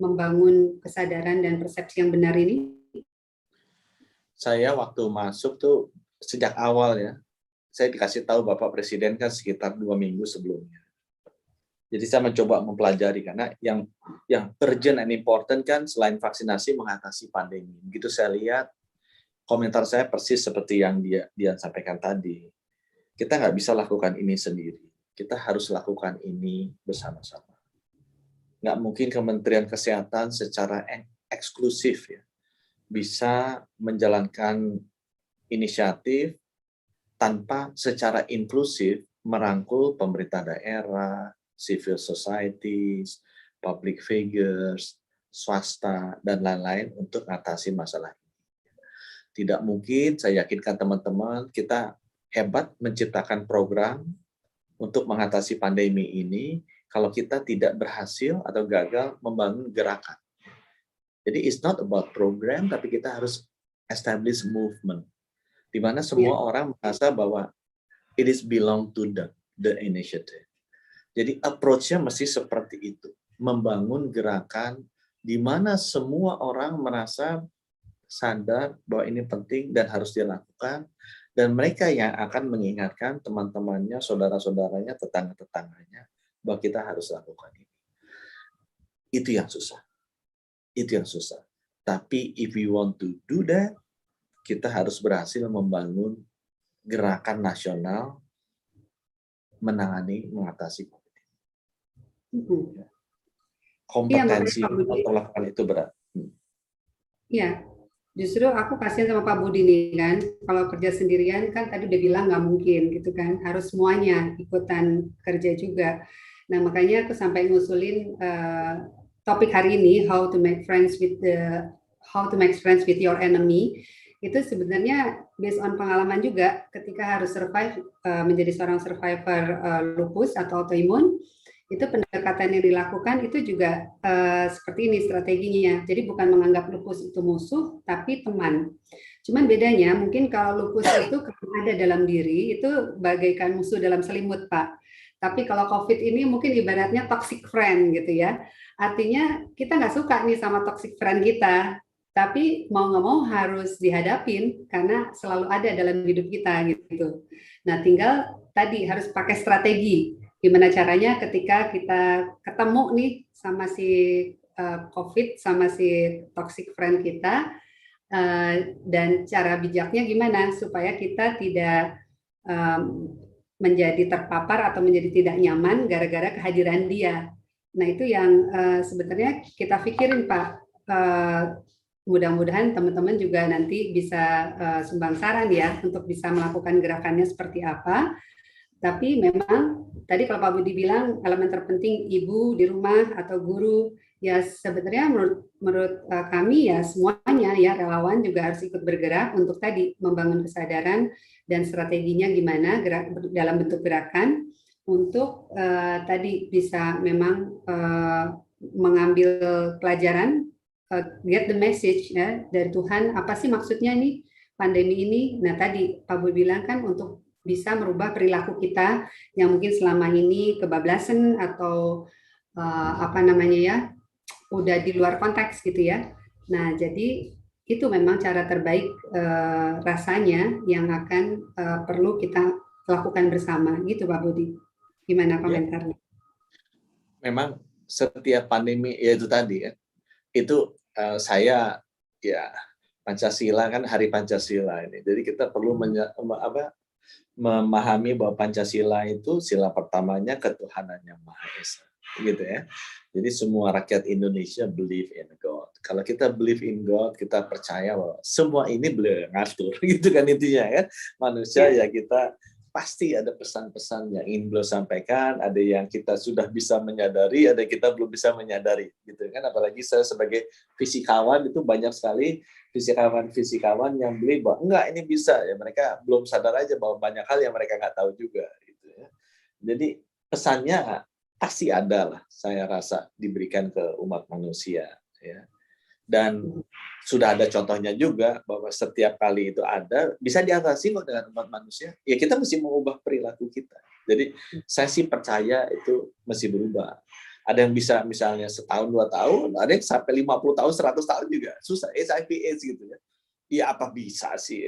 membangun kesadaran dan persepsi yang benar ini? Saya waktu masuk tuh sejak awal ya, saya dikasih tahu Bapak Presiden kan sekitar 2 minggu sebelumnya. Jadi saya mencoba mempelajari, karena yang urgent and important kan selain vaksinasi mengatasi pandemi. Begitu saya lihat komentar saya persis seperti yang dia sampaikan tadi. Kita nggak bisa lakukan ini sendiri. Kita harus lakukan ini bersama-sama. Nggak mungkin Kementerian Kesehatan secara eksklusif ya bisa menjalankan inisiatif tanpa secara inklusif merangkul pemerintah daerah, civil societies, public figures, swasta, dan lain-lain untuk mengatasi masalah ini. Tidak mungkin, saya yakinkan teman-teman, kita hebat menciptakan program untuk mengatasi pandemi ini kalau kita tidak berhasil atau gagal membangun gerakan. Jadi it's not about program, tapi kita harus establish movement, di mana semua orang merasa bahwa it is belong to the initiative. Jadi approach-nya mesti seperti itu, membangun gerakan di mana semua orang merasa sadar bahwa ini penting dan harus dilakukan, dan mereka yang akan mengingatkan teman-temannya, saudara-saudaranya, tetangga-tetangganya bahwa kita harus lakukan ini. Itu yang susah. Itu yang susah. Tapi if we want to do that, kita harus berhasil membangun gerakan nasional mengatasi COVID. Kompetensi untuk melakukan itu berat. Iya, justru aku kasihan sama Pak Budi nih kan, kalau kerja sendirian kan tadi udah bilang nggak mungkin gitu kan, harus semuanya ikutan kerja juga. Nah makanya aku sampai ngusulin topik hari ini, how to make friends with your enemy. Itu sebenarnya based on pengalaman juga ketika harus survive menjadi seorang survivor lupus atau autoimun, itu pendekatan yang dilakukan itu juga seperti ini strateginya. Jadi bukan menganggap lupus itu musuh, tapi teman. Cuman bedanya mungkin kalau lupus itu ada dalam diri, itu bagaikan musuh dalam selimut, Pak. Tapi kalau COVID ini mungkin ibaratnya toxic friend gitu ya. Artinya kita nggak suka nih sama toxic friend kita, tapi mau nggak mau harus dihadapin karena selalu ada dalam hidup kita gitu. Nah tinggal tadi harus pakai strategi. Gimana caranya ketika kita ketemu nih sama si COVID, sama si toxic friend kita, dan cara bijaknya gimana supaya kita tidak menjadi terpapar atau menjadi tidak nyaman gara-gara kehadiran dia. Nah itu yang sebenarnya kita pikirin Pak. Mudah-mudahan teman-teman juga nanti bisa sumbang saran ya untuk bisa melakukan gerakannya seperti apa. Tapi memang tadi kalau Pak Budi bilang elemen terpenting ibu di rumah atau guru, ya sebenarnya menurut kami ya semuanya ya relawan juga harus ikut bergerak untuk tadi membangun kesadaran dan strateginya gimana dalam bentuk gerakan untuk tadi bisa memang mengambil pelajaran, get the message ya dari Tuhan, apa sih maksudnya nih pandemi ini. Nah tadi Pak Budi bilang kan untuk bisa merubah perilaku kita yang mungkin selama ini kebablasan atau apa namanya ya udah di luar konteks gitu ya. Nah jadi itu memang cara terbaik rasanya yang akan perlu kita lakukan bersama gitu Pak Budi. Gimana komentarnya? Memang setiap pandemi ya itu tadi ya, itu saya ya Pancasila kan hari Pancasila ini, jadi kita perlu memahami bahwa Pancasila itu sila pertamanya ketuhanan yang Maha Esa, gitu ya. Jadi semua rakyat Indonesia believe in God. Kalau kita believe in God, kita percaya bahwa semua ini beliau yang ngatur, gitu kan intinya kan. Manusia ya kita pasti ada pesan-pesan yang ingin beliau sampaikan, ada yang kita sudah bisa menyadari, ada yang kita belum bisa menyadari, gitu kan. Apalagi saya sebagai fisikawan itu banyak sekali fisikawan yang beli bahwa enggak ini bisa ya, mereka belum sadar aja bahwa banyak hal yang mereka nggak tahu juga gitu ya. Jadi pesannya pasti ada lah, saya rasa diberikan ke umat manusia ya. Dan sudah ada contohnya juga bahwa setiap kali itu ada bisa diatasi kok dengan umat manusia. Ya kita mesti mengubah perilaku kita. Jadi saya sih percaya itu mesti berubah. Ada yang bisa misalnya setahun, 2 tahun, ada yang sampai 50 tahun, 100 tahun juga. Susah, HIV/AIDS gitu ya. Ya apa bisa sih?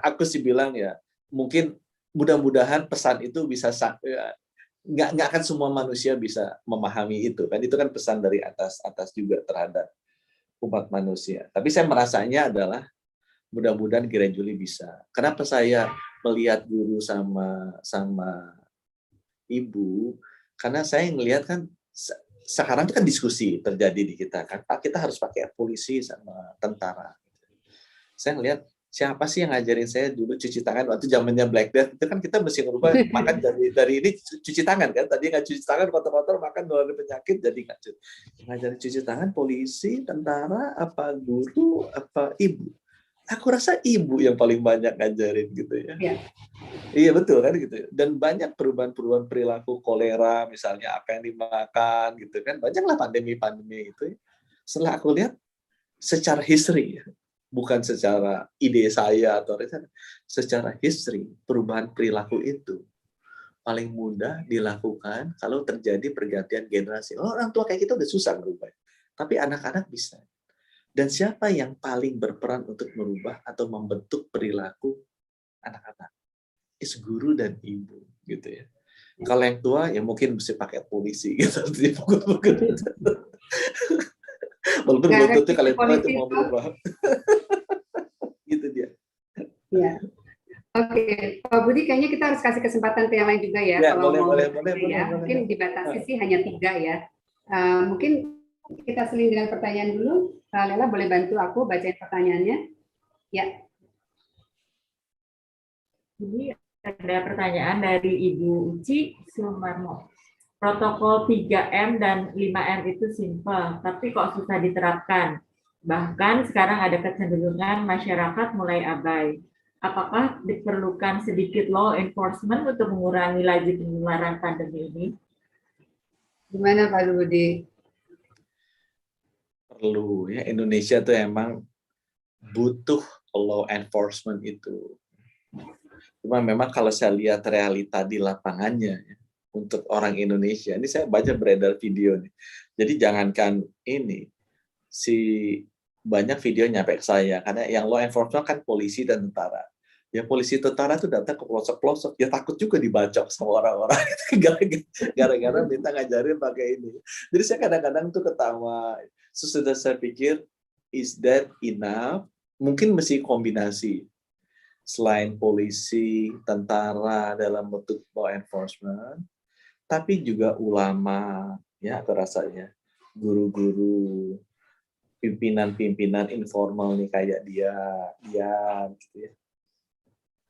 Aku sih bilang ya, mungkin mudah-mudahan pesan itu bisa, nggak akan semua manusia bisa memahami itu. Kan itu kan pesan dari atas juga terhadap umat manusia. Tapi saya merasanya adalah Mudah-mudahan gradually bisa. Kenapa saya melihat guru sama ibu? Karena saya ngelihat kan sekarang itu kan diskusi terjadi di kita kan. Kita harus pakai polisi sama tentara. Saya ngelihat siapa sih yang ngajarin saya dulu cuci tangan waktu zamannya Black Death itu kan kita mesti ngerubah makan dari ini cuci tangan kan, tadi nggak cuci tangan kotor-kotor makan ngeluarin penyakit jadi nggak cuci. Ngajarin cuci tangan polisi, tentara, apa guru, apa ibu? Aku rasa ibu yang paling banyak ngajarin gitu ya. Iya betul kan gitu. Dan banyak perubahan-perubahan perilaku kolera misalnya apa yang dimakan gitu kan, banyaklah pandemi-pandemi itu. Setelah aku lihat secara history bukan secara ide saya atau secara history, perubahan perilaku itu paling mudah dilakukan kalau terjadi pergantian generasi. Orang tua kayak kita udah susah merubah, tapi anak-anak bisa. Dan siapa yang paling berperan untuk merubah atau membentuk perilaku anak-anak? Is guru dan ibu, gitu ya. Kalau yang tua ya mungkin mesti pakai polisi gitu, dipukul-pukul. Walaupun belum tentu kalian tua itu mau berubah. Gitu dia. Ya. Oke, Pak Budi, kayaknya kita harus kasih kesempatan ke yang lain juga ya. Ya, kalau boleh. Mungkin dibatasi sih hanya 3 ya. Mungkin kita seling dengan pertanyaan dulu. Lela boleh bantu aku bacain pertanyaannya? Ya. Ini ada pertanyaan dari Ibu Uci Sumarmo. Protokol 3M dan 5M itu simpel, tapi kok susah diterapkan. Bahkan sekarang ada kecenderungan masyarakat mulai abai. Apakah diperlukan sedikit law enforcement untuk mengurangi laju penularan pandemi ini? Gimana Pak Budi? Perlu ya, Indonesia tuh emang butuh law enforcement itu. Cuma memang kalau saya lihat realita di lapangannya ya, untuk orang Indonesia, ini saya baca beredar video nih. Jadi jangankan ini, banyak video nyampe ke saya, karena yang law enforcement kan polisi dan tentara. Ya polisi tentara itu datang ke pelosok-pelosok, ya takut juga dibacok sama orang-orang gara-gara minta ngajarin pakai ini. Jadi saya kadang-kadang tuh ketawa. Sesudah saya pikir, is that enough? Mungkin mesti kombinasi. Selain polisi, tentara dalam bentuk law enforcement, tapi juga ulama, ya aku rasanya, guru-guru, pimpinan-pimpinan informal nih kayak dia gitu ya.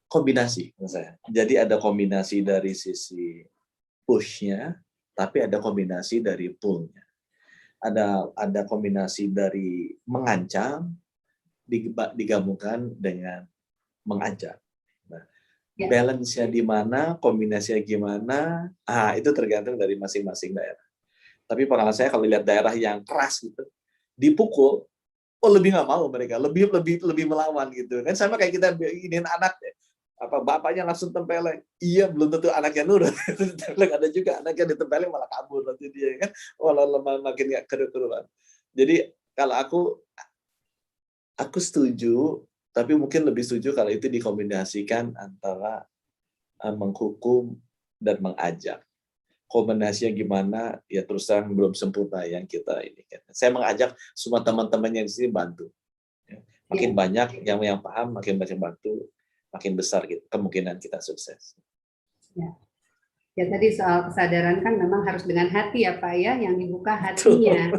Kombinasi menurut saya. Jadi ada kombinasi dari sisi push-nya, tapi ada kombinasi dari pull-nya. Ada kombinasi dari mengancam digabungkan dengan mengajak. Nah, balance-nya di mana, kombinasinya gimana, itu tergantung dari masing-masing daerah. Tapi pengalaman saya kalau lihat daerah yang keras gitu, dipukul, lebih nggak mau mereka, lebih melawan gitu. Kan sama kayak kita ingin anak ya. Apa bapaknya langsung tempeleng, iya belum tentu anaknya nurut. Ada juga anaknya ditempeleng malah kabur nanti dia kan, makin nggak keruan. Jadi kalau aku setuju, tapi mungkin lebih setuju kalau itu dikombinasikan antara menghukum dan mengajak. Kombinasinya gimana? Ya terus terang belum sempurna yang kita ini. Saya mengajak semua teman-teman yang di sini bantu. Makin banyak yang paham, makin banyak bantu, makin besar gitu, kemungkinan kita sukses. Ya tadi soal kesadaran kan memang harus dengan hati ya Pak ya, yang dibuka hatinya.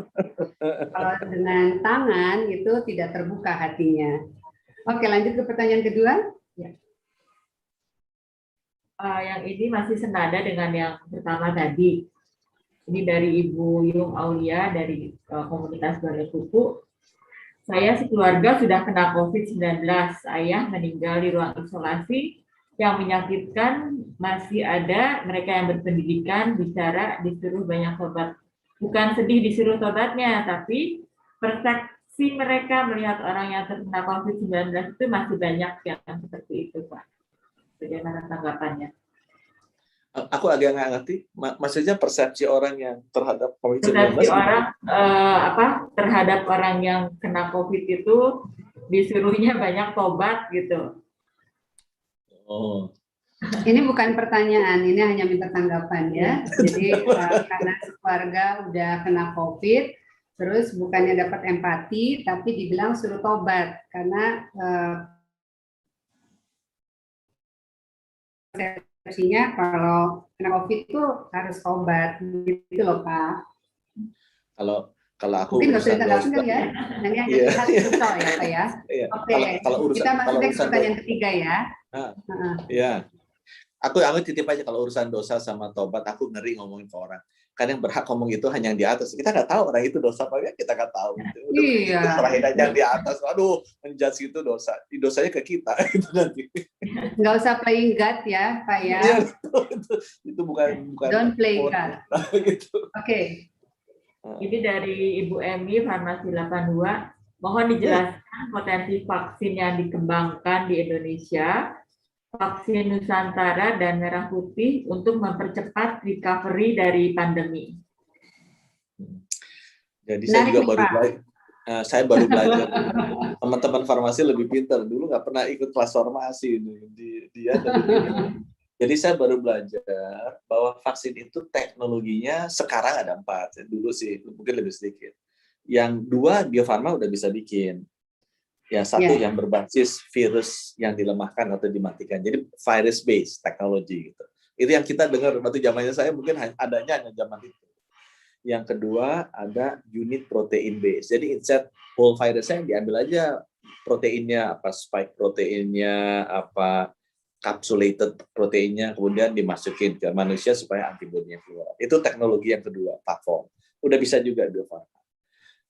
Kalau dengan tangan itu tidak terbuka hatinya. Oke, lanjut ke pertanyaan kedua. Ya. Yang ini masih senada dengan yang pertama tadi. Ini dari Ibu Yung Aulia dari komunitas Balai Kuku. Saya sekeluarga sudah kena COVID-19. Ayah meninggal di ruang isolasi. Yang menyakitkan masih ada mereka yang berpendidikan bicara disuruh banyak tobat. Bukan sedih disuruh tobatnya, tapi persepsi mereka melihat orang yang terkena COVID-19 itu masih banyak yang seperti itu, Pak. Bagaimana tanggapannya? Aku agak nggak ngerti, maksudnya persepsi orang yang terhadap COVID-19. Persepsi orang terhadap orang yang kena COVID itu disuruhnya banyak tobat gitu. Oh. Ini bukan pertanyaan, ini hanya minta tanggapan ya. Jadi karena keluarga udah kena COVID, Terus bukannya dapat empati, tapi dibilang suruh tobat karena persepsinya kalau kena COVID itu harus tobat, gitu loh Pak. Kalau aku mungkin nggak usah urusan ditanggapi dosa, kan ya, nanti yang iya, lihat kesal ya Pak ya. iya. Oke, Kalau kita masuk ke urusan pertanyaan ketiga ya. ya, aku titip aja kalau urusan dosa sama tobat, aku ngeri ngomongin ke orang. Kan yang berhak ngomong itu hanya yang di atas. Kita nggak tahu orang itu dosa apa enggak, kita nggak tahu. Udah Iya. itu serahin aja yang di atas. Aduh, menjudge itu dosa. Dosanya ke kita itu nanti. Nggak usah playing God ya, Pak ya. Iya, itu bukan. Don't play God. Gitu. Oke. Ini dari Ibu Emi, Farmasi 82. Mohon dijelaskan potensi vaksin yang dikembangkan di Indonesia, vaksin Nusantara dan Merah Putih untuk mempercepat recovery dari pandemi. Jadi saya baru belajar. Teman-teman farmasi lebih pintar. Dulu nggak pernah ikut kelas farmasi dia. Jadi saya baru belajar bahwa vaksin itu teknologinya sekarang ada 4. Dulu sih mungkin lebih sedikit. Yang 2 Bio Farma udah bisa bikin. Yang 1 yang berbasis virus yang dilemahkan atau dimatikan. Jadi virus based technology gitu. Itu yang kita dengar waktu zamannya saya mungkin adanya hanya zaman itu. Yang kedua ada unit protein base. Jadi instead whole virusnya diambil aja proteinnya, apa spike proteinnya, apa capsulated proteinnya, kemudian dimasukin ke manusia supaya antibodinya keluar. Itu teknologi yang kedua, platform. Udah bisa juga Bio Farma.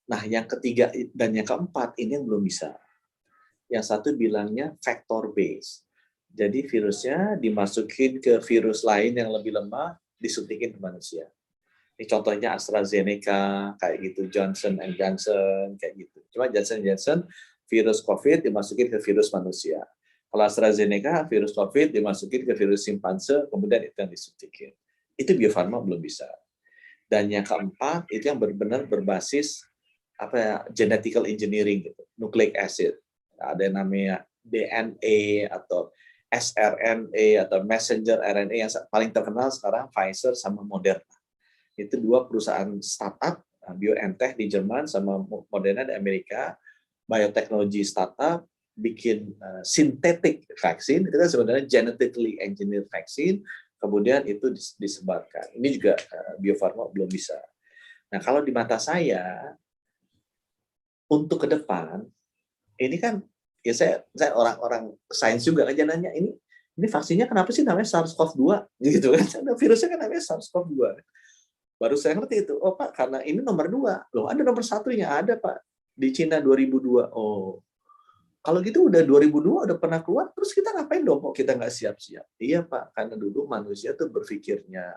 Nah, yang ketiga dan yang keempat ini yang belum bisa. Yang satu bilangnya vector base. Jadi virusnya dimasukin ke virus lain yang lebih lemah, disuntikin ke manusia. Ini contohnya AstraZeneca, kayak gitu, Johnson & Johnson, kayak gitu. Cuma Johnson & Johnson, virus COVID dimasukin ke virus manusia. Kalau AstraZeneca, virus COVID dimasukin ke virus simpanse, kemudian itu yang disuntikin. Itu Bio Farma belum bisa. Dan yang keempat, itu yang benar-benar berbasis genetical engineering, gitu, nucleic acid. Ada yang namanya DNA atau sRNA atau messenger RNA yang paling terkenal sekarang Pfizer sama Moderna. Itu 2 perusahaan startup, BioNTech di Jerman sama Moderna di Amerika, bioteknologi startup, bikin synthetic vaksin, itu kan sebenarnya genetically engineered vaksin, kemudian itu disebarkan. Ini juga Bio Farma belum bisa. Nah, kalau di mata saya, untuk ke depan, ini kan, ya saya orang sains juga kan nanya, ini vaksinnya kenapa sih namanya SARS-CoV-2? Gitu kan, virusnya kan namanya SARS-CoV-2. Baru saya ngerti itu, oh Pak, karena ini nomor 2. Loh, ada nomor 1-nya, ada Pak. Di Cina 2002. Oh, kalau gitu udah 2002 udah pernah keluar, terus kita ngapain dong kok kita nggak siap-siap? Iya Pak, karena dulu manusia tuh berpikirnya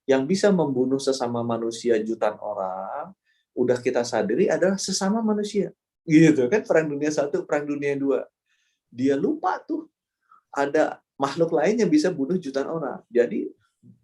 yang bisa membunuh sesama manusia jutaan orang, udah kita sadari adalah sesama manusia. Gitu kan, Perang Dunia 1, Perang Dunia 2. Dia lupa tuh ada makhluk lain yang bisa bunuh jutaan orang. Jadi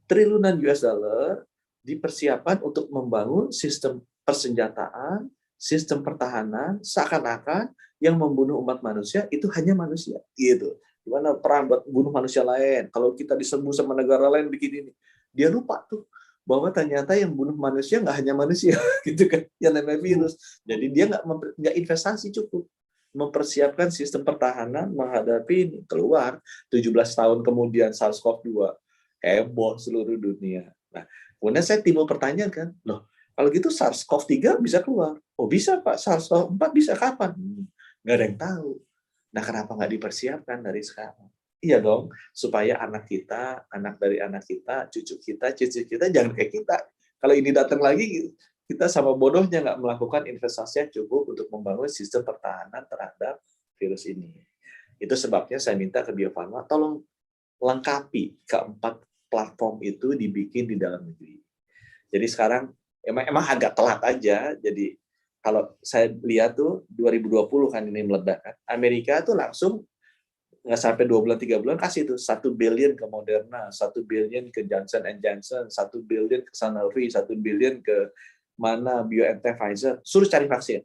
triliunan US dollar dipersiapkan untuk membangun sistem persenjataan, sistem pertahanan, seakan-akan yang membunuh umat manusia itu hanya manusia, gitu. Gimana perang buat bunuh manusia lain? Kalau kita diserbu sama negara lain bikin ini, dia lupa tuh bahwa ternyata yang bunuh manusia nggak hanya manusia, gitu kan? Yang namanya virus. Jadi dia nggak investasi cukup mempersiapkan sistem pertahanan menghadapi ini. Keluar 17 tahun kemudian SARS-CoV-2 heboh seluruh dunia. Nah, kemudian saya timbul pertanyaan kan, loh, kalau gitu SARS-CoV-3 bisa keluar? Oh bisa Pak, SARS-CoV-4 bisa kapan? Nggak ada yang tahu. Nah, kenapa nggak dipersiapkan dari sekarang? Iya dong, supaya anak kita, anak dari anak kita, cucu kita jangan kayak kita. Kalau ini datang lagi, kita sama bodohnya nggak melakukan investasi yang cukup untuk membangun sistem pertahanan terhadap virus ini. Itu sebabnya saya minta ke Bio Farma, tolong lengkapi keempat platform itu dibikin di dalam negeri. Jadi sekarang emang agak telat aja. Jadi kalau saya lihat tuh 2020 kan ini meledak kan. Amerika tuh langsung nggak sampai 2 bulan 3 bulan kasih tuh 1 billion ke Moderna, 1 billion ke Johnson & Johnson, 1 billion ke Sanofi, 1 billion ke mana BioNTech, Pfizer, suruh cari vaksin.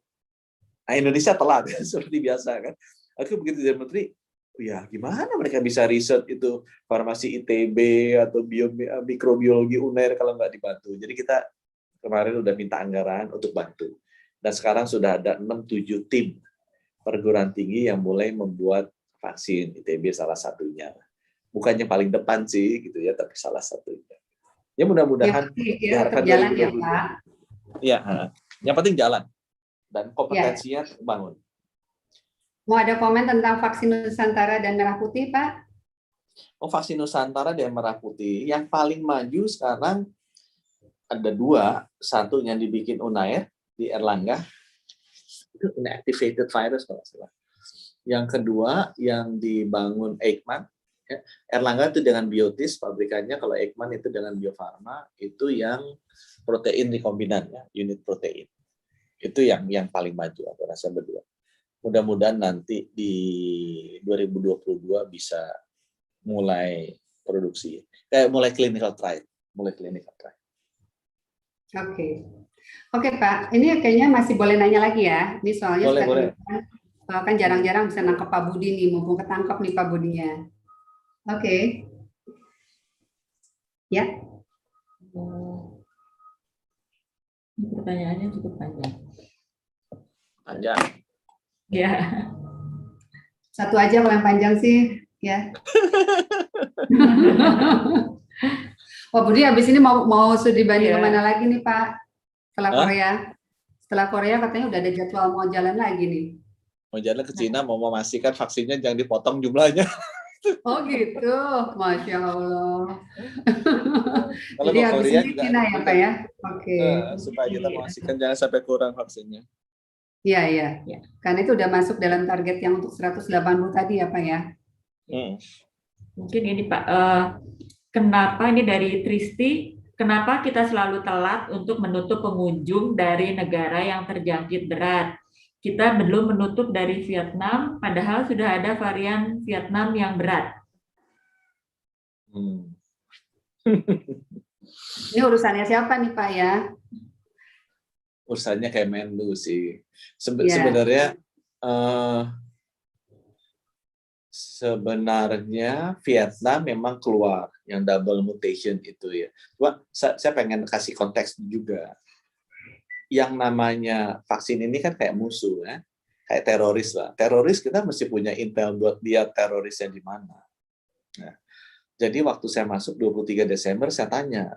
Nah, Indonesia telat seperti biasa kan. Aku begitu jadi menteri, ya gimana mereka bisa riset itu farmasi ITB atau mikrobiologi UNER kalau nggak dibantu. Jadi kita kemarin udah minta anggaran untuk bantu. Dan sekarang sudah ada 6-7 tim perguruan tinggi yang mulai membuat vaksin. ITB salah satunya. Bukannya paling depan sih gitu ya, tapi salah satunya. Ya mudah-mudahan diharapkan jalan ya Pak. Ya, yang penting jalan dan kompetensinya bangun. Mau ada komen tentang vaksin Nusantara dan Merah Putih, Pak? Oh, vaksin Nusantara dan Merah Putih yang paling maju sekarang ada 2, satu yang dibikin Unair di Erlangga, itu inactivated virus kalau salah. Yang kedua yang dibangun Eijkman, ya. Erlangga itu dengan Biotis pabrikannya, kalau Eijkman itu dengan Bio Farma, itu yang protein rekombinan ya, unit protein. Itu yang paling maju, aku rasa berdua. Mudah-mudahan nanti di 2022 bisa mulai produksi, mulai clinical trial. Oke Pak, ini kayaknya masih boleh nanya lagi ya. Ini soalnya boleh. Kan jarang-jarang bisa nangkep Pak Budi nih, mumpung ketangkep nih Pak Budinya. Oke. Ya. Ini pertanyaannya cukup panjang. Ya. Satu aja kalau yang panjang sih, ya. Pak Budi habis ini mau studi banding kemana lagi nih Pak? Setelah Korea? Setelah Korea katanya udah ada jadwal mau jalan lagi nih. Mau jalan ke Cina, mau memastikan vaksinnya jangan dipotong jumlahnya. Oh gitu, Masya Allah. Kalau jadi habis Korea ini juga, Cina ya Pak ya? Oke. Supaya kita memastikan jangan sampai kurang vaksinnya. Iya. Karena itu udah masuk dalam target yang untuk 180 tadi ya Pak ya? Mungkin ini Pak, kenapa ini dari Tristi, kenapa kita selalu telat untuk menutup pengunjung dari negara yang terjangkit berat? Kita belum menutup dari Vietnam, padahal sudah ada varian Vietnam yang berat. Ini urusannya siapa nih Pak ya? Urusannya Kemenlu sih. Sebenarnya Vietnam memang keluar yang double mutation itu ya. Cuma saya pengen kasih konteks juga. Yang namanya vaksin ini kan kayak musuh ya. Kayak teroris lah. Teroris kita mesti punya intel buat dia terorisnya di mana. Nah, jadi waktu saya masuk 23 Desember saya tanya,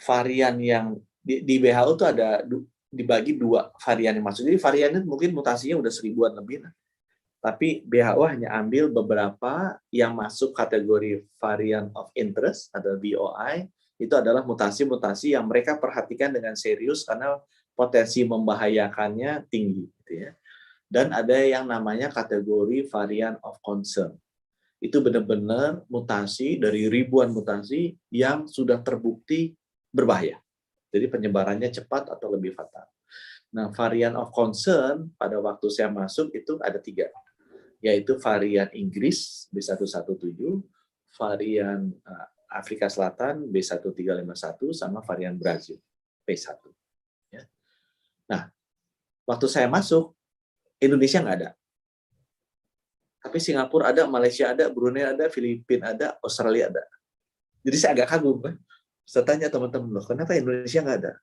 varian yang di WHO itu ada dibagi 2 varian yang masuk. Jadi varian itu mungkin mutasinya udah 1000-an lebih. Tapi WHO hanya ambil beberapa yang masuk kategori variant of interest, ada VOI, itu adalah mutasi-mutasi yang mereka perhatikan dengan serius karena potensi membahayakannya tinggi. Gitu ya. Dan ada yang namanya kategori variant of concern. Itu benar-benar mutasi dari ribuan mutasi yang sudah terbukti berbahaya. Jadi penyebarannya cepat atau lebih fatal. Nah, varian of concern pada waktu saya masuk itu ada 3. Yaitu varian Inggris B117, varian Afrika Selatan B1351, sama varian Brazil B1. Ya. Nah, waktu saya masuk, Indonesia nggak ada. Tapi Singapura ada, Malaysia ada, Brunei ada, Filipina ada, Australia ada. Jadi saya agak kagum. Saya tanya teman-teman, loh, kenapa Indonesia nggak ada?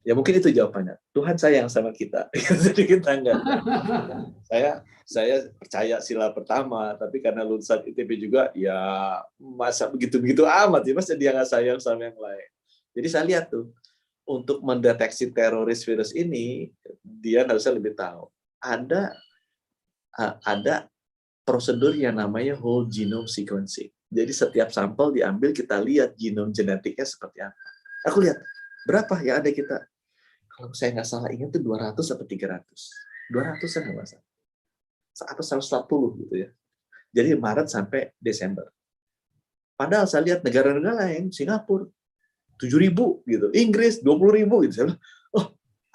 Ya mungkin itu jawabannya. Tuhan sayang sama kita. Jadi kita nggak ada. Saya percaya sila pertama, tapi karena lulusan ITB juga, ya masa begitu-begitu amat ya, masa dia nggak sayang sama yang lain. Jadi saya lihat tuh, untuk mendeteksi teroris virus ini, dia harusnya lebih tahu. Ada prosedur yang namanya whole genome sequencing. Jadi setiap sampel diambil, kita lihat genome genetiknya seperti apa. Aku lihat, berapa yang ada kita? Kalau saya nggak salah ingat itu 200 atau 300. 200 saya nggak salah. Atau 140 gitu ya. Jadi Maret sampai Desember. Padahal saya lihat negara-negara lain, Singapura 7.000 gitu, Inggris 20.000 gitu. Saya bilang, oh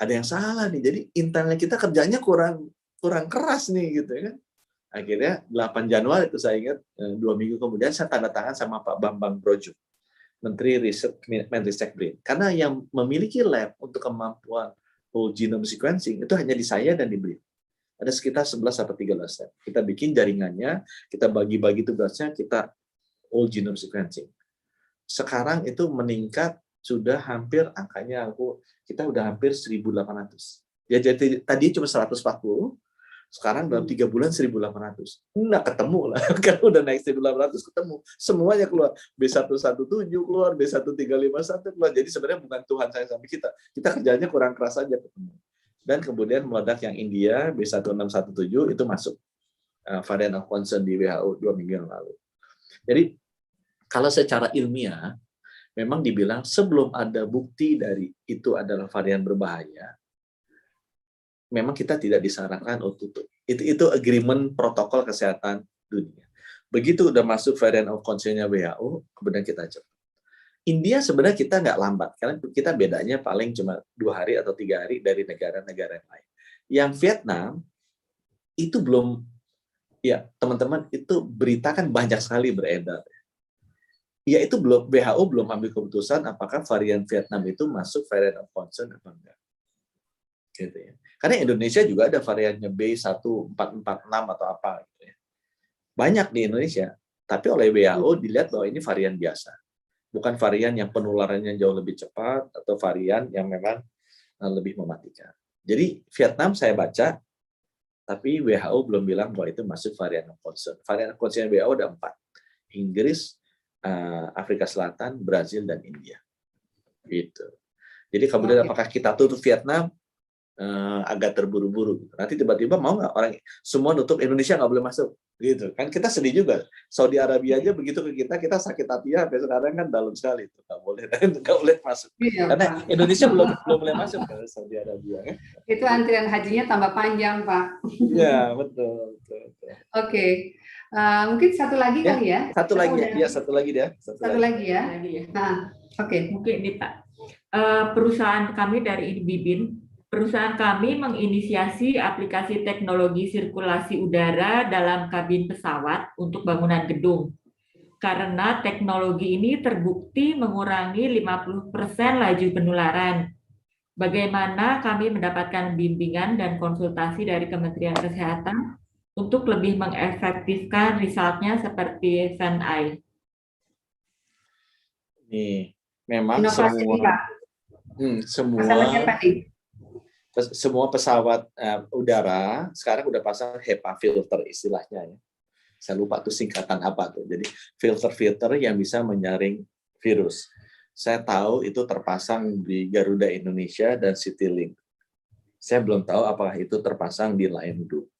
ada yang salah nih. Jadi intelnya kita kerjanya kurang keras nih gitu ya kan. Akhirnya 8 Januari itu saya ingat, 2 minggu kemudian saya tanda tangan sama Pak Bambang Brojo, Menteri Riset Menristek-Brin. Karena yang memiliki lab untuk kemampuan whole genome sequencing itu hanya di saya dan di BRIN. Ada sekitar 11 atau 13 lab. Kita bikin jaringannya, kita bagi-bagi tugasnya, kita whole genome sequencing. Sekarang itu meningkat sudah hampir angkanya kita udah hampir 1.800. Ya jadi tadi cuma 140, sekarang dalam 3 bulan 1.800. Nggak ketemu lah, kan udah naik 1.800 ketemu. Semuanya keluar. B117 keluar, B1351 keluar. Jadi sebenarnya bukan Tuhan sayang sama kita. Kita kerjanya kurang keras aja ketemu. Dan kemudian meledak yang India, B1617 itu masuk varian of concern di WHO 2 minggu yang lalu. Jadi kalau secara ilmiah, memang dibilang sebelum ada bukti dari itu adalah varian berbahaya, memang kita tidak disarankan untuk itu agreement protokol kesehatan dunia. Begitu udah masuk varian of concern-nya WHO, kemudian kita cepat. India sebenarnya kita nggak lambat, karena kita bedanya paling cuma 2 hari atau 3 hari dari negara-negara yang lain. Yang Vietnam itu belum, ya teman-teman, itu berita kan banyak sekali beredar. Ya itu belum, WHO belum ambil keputusan apakah varian Vietnam itu masuk varian of concern apa enggak. Gitu ya. Karena Indonesia juga ada variannya B1446 atau apa gitu ya. Banyak di Indonesia, tapi oleh WHO dilihat bahwa ini varian biasa. Bukan varian yang penularannya jauh lebih cepat atau varian yang memang lebih mematikan. Jadi Vietnam saya baca, tapi WHO belum bilang bahwa itu masuk varian of concern. Varian of concern WHO ada 4. Inggris, Afrika Selatan, Brazil, dan India. Gitu. Jadi kemudian apakah kita tutup Vietnam? Agak terburu-buru. Nanti tiba-tiba mau nggak orang semua nutup, Indonesia nggak boleh masuk, gitu kan? Kita sedih juga. Saudi Arabia aja begitu ke kita sakit hati ya. Sampai sekarang kan dalam sekali itu nggak boleh masuk. Iya, karena Pak. Indonesia belum boleh masuk ke Saudi Arabia kan? Itu antrian hajinya tambah panjang, Pak. Ya betul. Oke. Mungkin satu lagi ya, kali ya. Satu lagi ya. Satu lagi ya. Nah, oke. Mungkin nih Pak, perusahaan kami dari Bibin, perusahaan kami menginisiasi aplikasi teknologi sirkulasi udara dalam kabin pesawat untuk bangunan gedung. Karena teknologi ini terbukti mengurangi 50% laju penularan. Bagaimana kami mendapatkan bimbingan dan konsultasi dari Kementerian Kesehatan untuk lebih mengefektifkan resultnya seperti Van-Eye? Nih, memang Inovasi semua pesawat udara sekarang udah pasang HEPA filter istilahnya ya. Saya lupa tuh singkatan apa tuh. Jadi filter yang bisa menyaring virus. Saya tahu itu terpasang di Garuda Indonesia dan Citylink. Saya belum tahu apakah itu terpasang di Lion Group.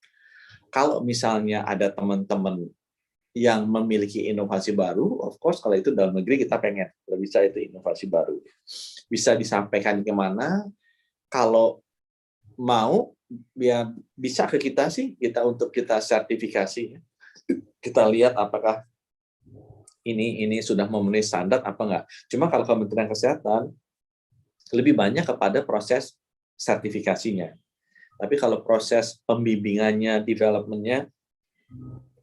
Kalau misalnya ada teman-teman yang memiliki inovasi baru, of course kalau itu dalam negeri kita pengen. Kalau bisa itu inovasi baru. Bisa disampaikan kemana? Kalau mau ya bisa ke kita sih, untuk kita sertifikasi. Kita lihat apakah ini sudah memenuhi standar apa enggak. Cuma kalau Kementerian Kesehatan lebih banyak kepada proses sertifikasinya. Tapi kalau proses pembimbingannya, development-nya,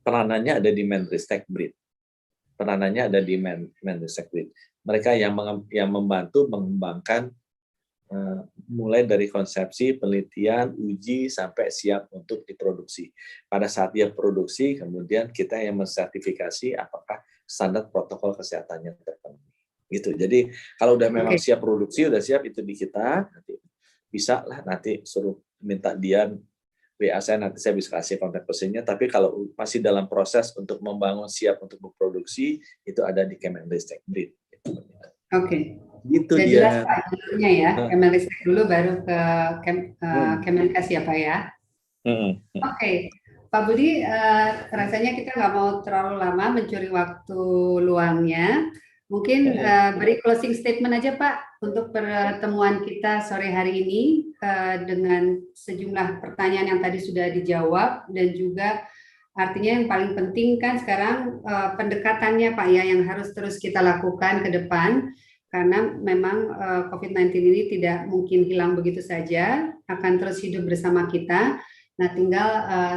peranannya ada di Menristek-Brid. Mereka yang membantu mengembangkan mulai dari konsepsi, penelitian, uji, sampai siap untuk diproduksi. Pada saat dia produksi, kemudian kita yang mensertifikasi apakah standar protokol kesehatannya terpenuhi. Gitu. Jadi kalau udah memang siap produksi, udah siap itu di kita, nanti bisa lah nanti suruh minta Dian WA saya, nanti saya bisa kasih kontak personnya. Tapi kalau masih dalam proses untuk membangun siap untuk memproduksi, itu ada di Kemenristek-Brid. Oke. Gitu dan dia. Jelas Pak, dulunya ya, Kemenristek dulu baru ke Kemenkes ya Pak ya. Oke. Pak Budi, rasanya kita nggak mau terlalu lama mencuri waktu luangnya. Mungkin beri closing statement aja Pak untuk pertemuan kita sore hari ini dengan sejumlah pertanyaan yang tadi sudah dijawab, dan juga artinya yang paling penting kan sekarang pendekatannya Pak ya, yang harus terus kita lakukan ke depan, karena memang COVID-19 ini tidak mungkin hilang begitu saja, akan terus hidup bersama kita. Nah, tinggal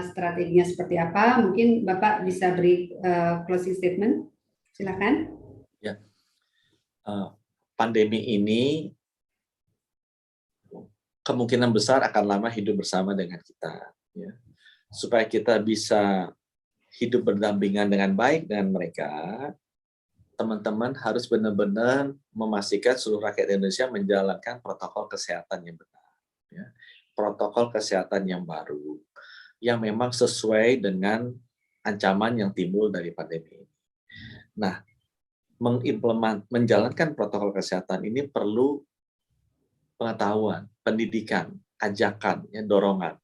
strateginya seperti apa, mungkin Bapak bisa beri closing statement, silakan. Ya, pandemi ini kemungkinan besar akan lama hidup bersama dengan kita. Ya. Supaya kita bisa hidup berdampingan dengan baik dengan mereka, teman-teman harus benar-benar memastikan seluruh rakyat Indonesia menjalankan protokol kesehatan yang benar. Ya. Protokol kesehatan yang baru, yang memang sesuai dengan ancaman yang timbul dari pandemi ini. Nah, menjalankan protokol kesehatan ini perlu pengetahuan, pendidikan, ajakan, ya, dorongan.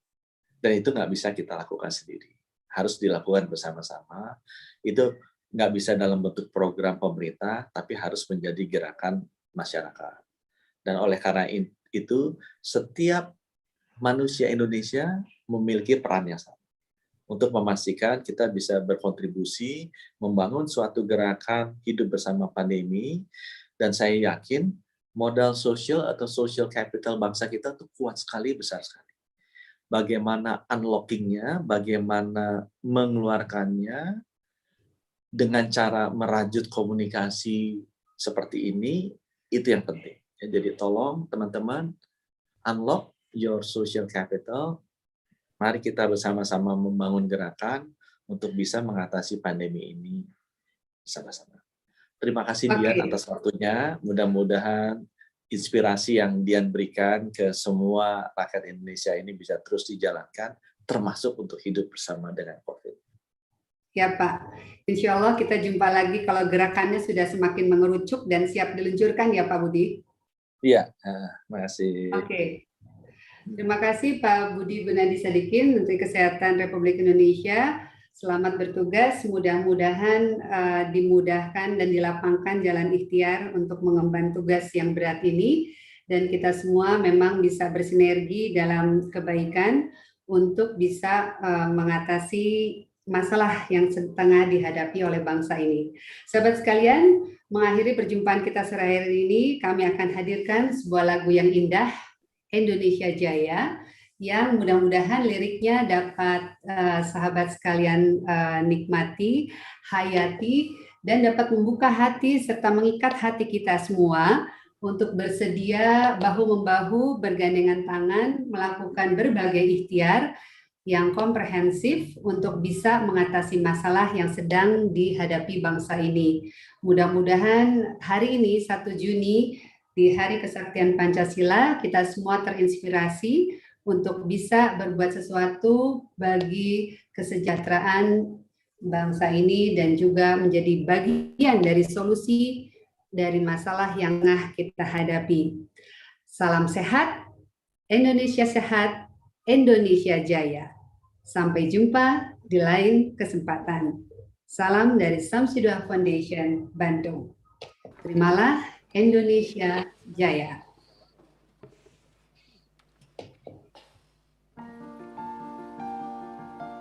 Dan itu nggak bisa kita lakukan sendiri. Harus dilakukan bersama-sama. Itu nggak bisa dalam bentuk program pemerintah, tapi harus menjadi gerakan masyarakat. Dan oleh karena itu, setiap manusia Indonesia memiliki peran yang sama untuk memastikan kita bisa berkontribusi membangun suatu gerakan hidup bersama pandemi. Dan saya yakin modal sosial atau social capital bangsa kita tuh kuat sekali, besar sekali. Bagaimana unlocking-nya, bagaimana mengeluarkannya dengan cara merajut komunikasi seperti ini, itu yang penting. Jadi tolong teman-teman unlock your social capital. Mari kita bersama-sama membangun gerakan untuk bisa mengatasi pandemi ini bersama-sama. Terima kasih Dian atas waktunya. Mudah-mudahan inspirasi yang Dian berikan ke semua rakyat Indonesia ini bisa terus dijalankan, termasuk untuk hidup bersama dengan COVID. Ya Pak, insya Allah kita jumpa lagi kalau gerakannya sudah semakin mengerucut dan siap diluncurkan ya Pak Budi. Iya, makasih. Oke. Terima kasih Pak Budi Gunadi Sadikin, Menteri Kesehatan Republik Indonesia. Selamat bertugas, mudah-mudahan dimudahkan dan dilapangkan jalan ikhtiar untuk mengemban tugas yang berat ini. Dan kita semua memang bisa bersinergi dalam kebaikan untuk bisa mengatasi masalah yang tengah dihadapi oleh bangsa ini. Sahabat sekalian, mengakhiri perjumpaan kita sore hari ini, kami akan hadirkan sebuah lagu yang indah, Indonesia Jaya, yang mudah-mudahan liriknya dapat sahabat sekalian nikmati, hayati, dan dapat membuka hati serta mengikat hati kita semua untuk bersedia bahu-membahu, bergandengan tangan, melakukan berbagai ikhtiar yang komprehensif untuk bisa mengatasi masalah yang sedang dihadapi bangsa ini. Mudah-mudahan hari ini 1 Juni di Hari Kesaktian Pancasila kita semua terinspirasi untuk bisa berbuat sesuatu bagi kesejahteraan bangsa ini dan juga menjadi bagian dari solusi dari masalah yang tengah kita hadapi. Salam sehat, Indonesia sehat, Indonesia Jaya. Sampai jumpa di lain kesempatan. Salam dari Samsidoa Foundation, Bandung. Terimalah Indonesia Jaya.